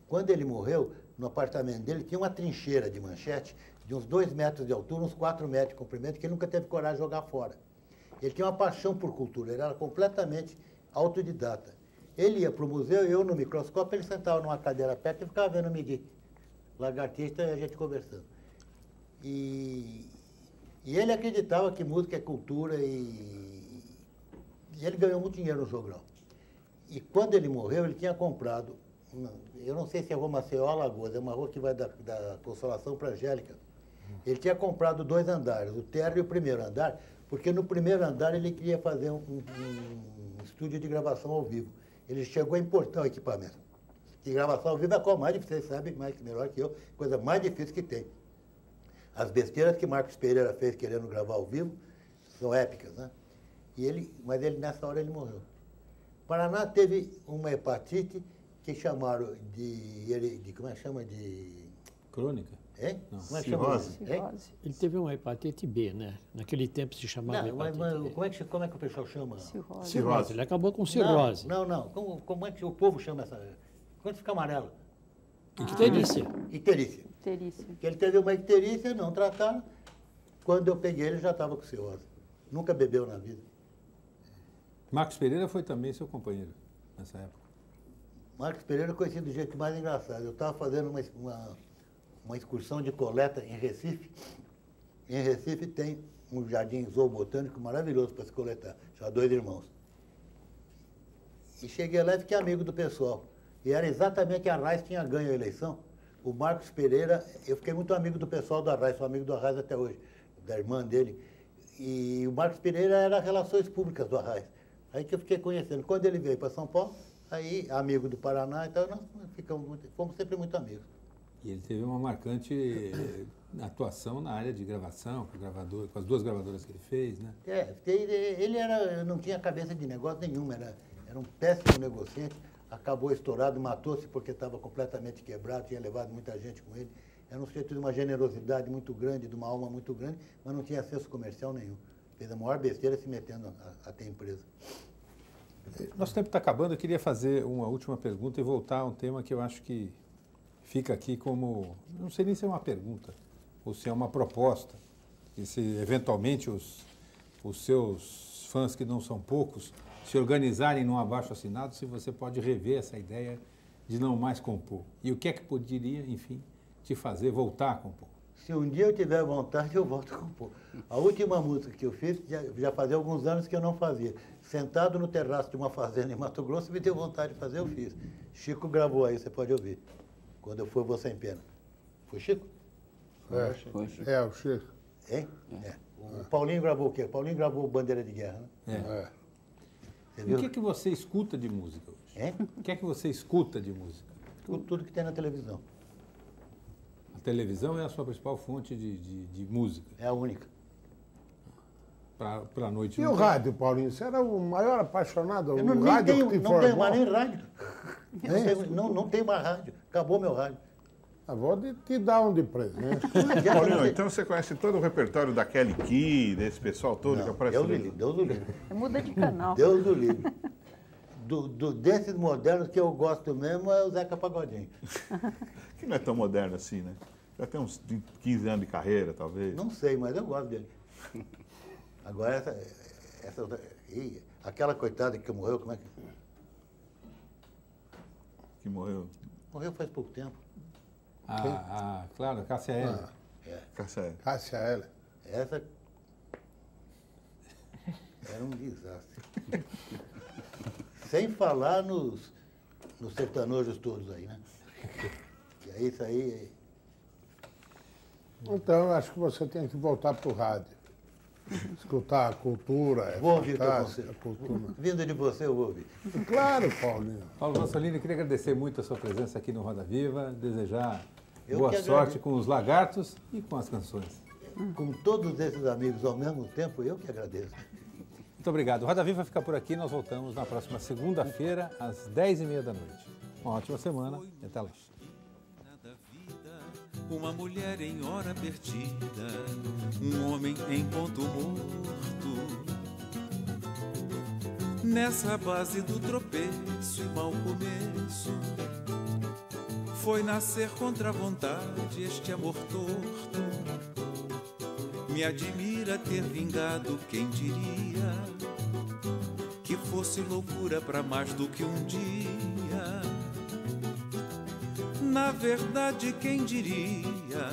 quando ele morreu, no apartamento dele tinha uma trincheira de manchete de uns 2 metros de altura, uns 4 metros de comprimento, que ele nunca teve coragem de jogar fora. Ele tinha uma paixão por cultura, ele era completamente autodidata. Ele ia para o museu, eu no microscópio, ele sentava numa cadeira perto e ficava vendo Miguel, lagartista, e a gente conversando. E ele acreditava que música é cultura, e ele ganhou muito dinheiro no Jogral. E quando ele morreu, ele tinha comprado, eu não sei se é Rua Maceió ou Alagoas, é uma rua que vai da Consolação para Angélica. Ele tinha comprado 2 andares, o térreo e o primeiro andar, porque no primeiro andar ele queria fazer um estúdio de gravação ao vivo. Ele chegou a importar o equipamento. E gravação ao vivo é a coisa mais difícil, você sabe melhor que eu, coisa mais difícil que tem. As besteiras que Marcos Pereira fez querendo gravar ao vivo são épicas, né? Mas nessa hora ele morreu. Paraná teve uma hepatite que chamaram de como é que chama? Crônica? Hein? Não. Como é que chama? Cirrose. Ele teve uma hepatite B, né? Naquele tempo se chamava hepatite B. Como é que o pessoal chama? Cirrose. Ele acabou com cirrose. Não. Como é que o povo chama essa? Quando fica amarelo? Icterícia. Icterícia. Ele teve uma icterícia, não trataram. Quando eu peguei ele já estava com cirrose. Nunca bebeu na vida. Marcos Pereira foi também seu companheiro nessa época? Marcos Pereira eu conheci do jeito mais engraçado. Eu estava fazendo uma excursão de coleta em Recife. Em Recife tem um jardim zoobotânico maravilhoso para se coletar, chama 2 Irmãos. E cheguei lá e fiquei amigo do pessoal. E era exatamente a Arraes tinha ganho a eleição. O Marcos Pereira, eu fiquei muito amigo do pessoal do Arraes, sou amigo do Arraes até hoje, da irmã dele. E o Marcos Pereira era Relações Públicas do Arraes. Aí que eu fiquei conhecendo. Quando ele veio para São Paulo, aí amigo do Paraná, então nós fomos sempre muito amigos. E ele teve uma marcante atuação na área de gravação, com as 2 gravadoras que ele fez, né? Ele não tinha cabeça de negócio nenhuma, era um péssimo negociante, acabou estourado, matou-se porque estava completamente quebrado, tinha levado muita gente com ele. Era um sujeito de uma generosidade muito grande, de uma alma muito grande, mas não tinha acesso comercial nenhum. Fez a maior besteira se metendo a ter empresa. Nosso tempo está acabando, eu queria fazer uma última pergunta e voltar a um tema que eu acho que fica aqui como, não sei nem se é uma pergunta, ou se é uma proposta, e se eventualmente os seus fãs, que não são poucos, se organizarem num abaixo-assinado, se você pode rever essa ideia de não mais compor. E o que é que poderia, enfim, te fazer voltar a compor? Se um dia eu tiver vontade, eu volto a compor. A última música que eu fiz, já fazia alguns anos que eu não fazia. Sentado no terraço de uma fazenda em Mato Grosso, me deu vontade de fazer, eu fiz. Chico gravou aí, você pode ouvir. Quando eu for, Vou Sem Pena. Foi Chico? É, o Chico. Hein? É. O Paulinho gravou o quê? O Paulinho gravou Bandeira de Guerra, né? E o que você escuta de música hoje? Hein? O que é que você escuta de música? Escuto tudo que tem na televisão. A televisão é a sua principal fonte de música? É a única. Para a noite. E o rádio, Paulinho? Você era o maior apaixonado Eu do não rádio tenho, que te não formou? tenho mais nem rádio. Não tenho mais rádio. Acabou meu rádio. Vou te dar um de presente. Paulinho, então você conhece todo o repertório da Kelly Key, desse pessoal todo que aparece ali? Deus do livre. Muda de canal. Deus do livre. Desses modernos que eu gosto mesmo é o Zeca Pagodinho. Que não é tão moderno assim, né? Já tem uns 15 anos de carreira, talvez. Não sei, mas eu gosto dele. Agora, aquela coitada que morreu, como é que... Que morreu? Morreu faz pouco tempo. Claro, Cássia Eller. Cássia Eller. Cássia Eller. Essa era um desastre. Sem falar nos sertanojos todos aí, né? Que é isso aí. Então, eu acho que você tem que voltar para o rádio. Escutar a cultura. Vou ouvir você. A cultura. Vindo de você, eu vou ouvir. Claro, Paulinho. Paulo Vassolini, queria agradecer muito a sua presença aqui no Roda Viva, desejar Eu boa que sorte agradeço. com os lagartos e com as canções. Com todos esses amigos ao mesmo tempo, eu que agradeço. Muito obrigado. O Roda Viva fica por aqui. Nós voltamos na próxima segunda-feira, às 10h30 da noite. Uma ótima semana e até lá. Uma mulher em hora perdida, um homem em ponto morto. Nessa base do tropeço e mau começo, foi nascer contra a vontade este amor torto. Me admira ter vingado, quem diria que fosse loucura pra mais do que um dia. Na verdade, quem diria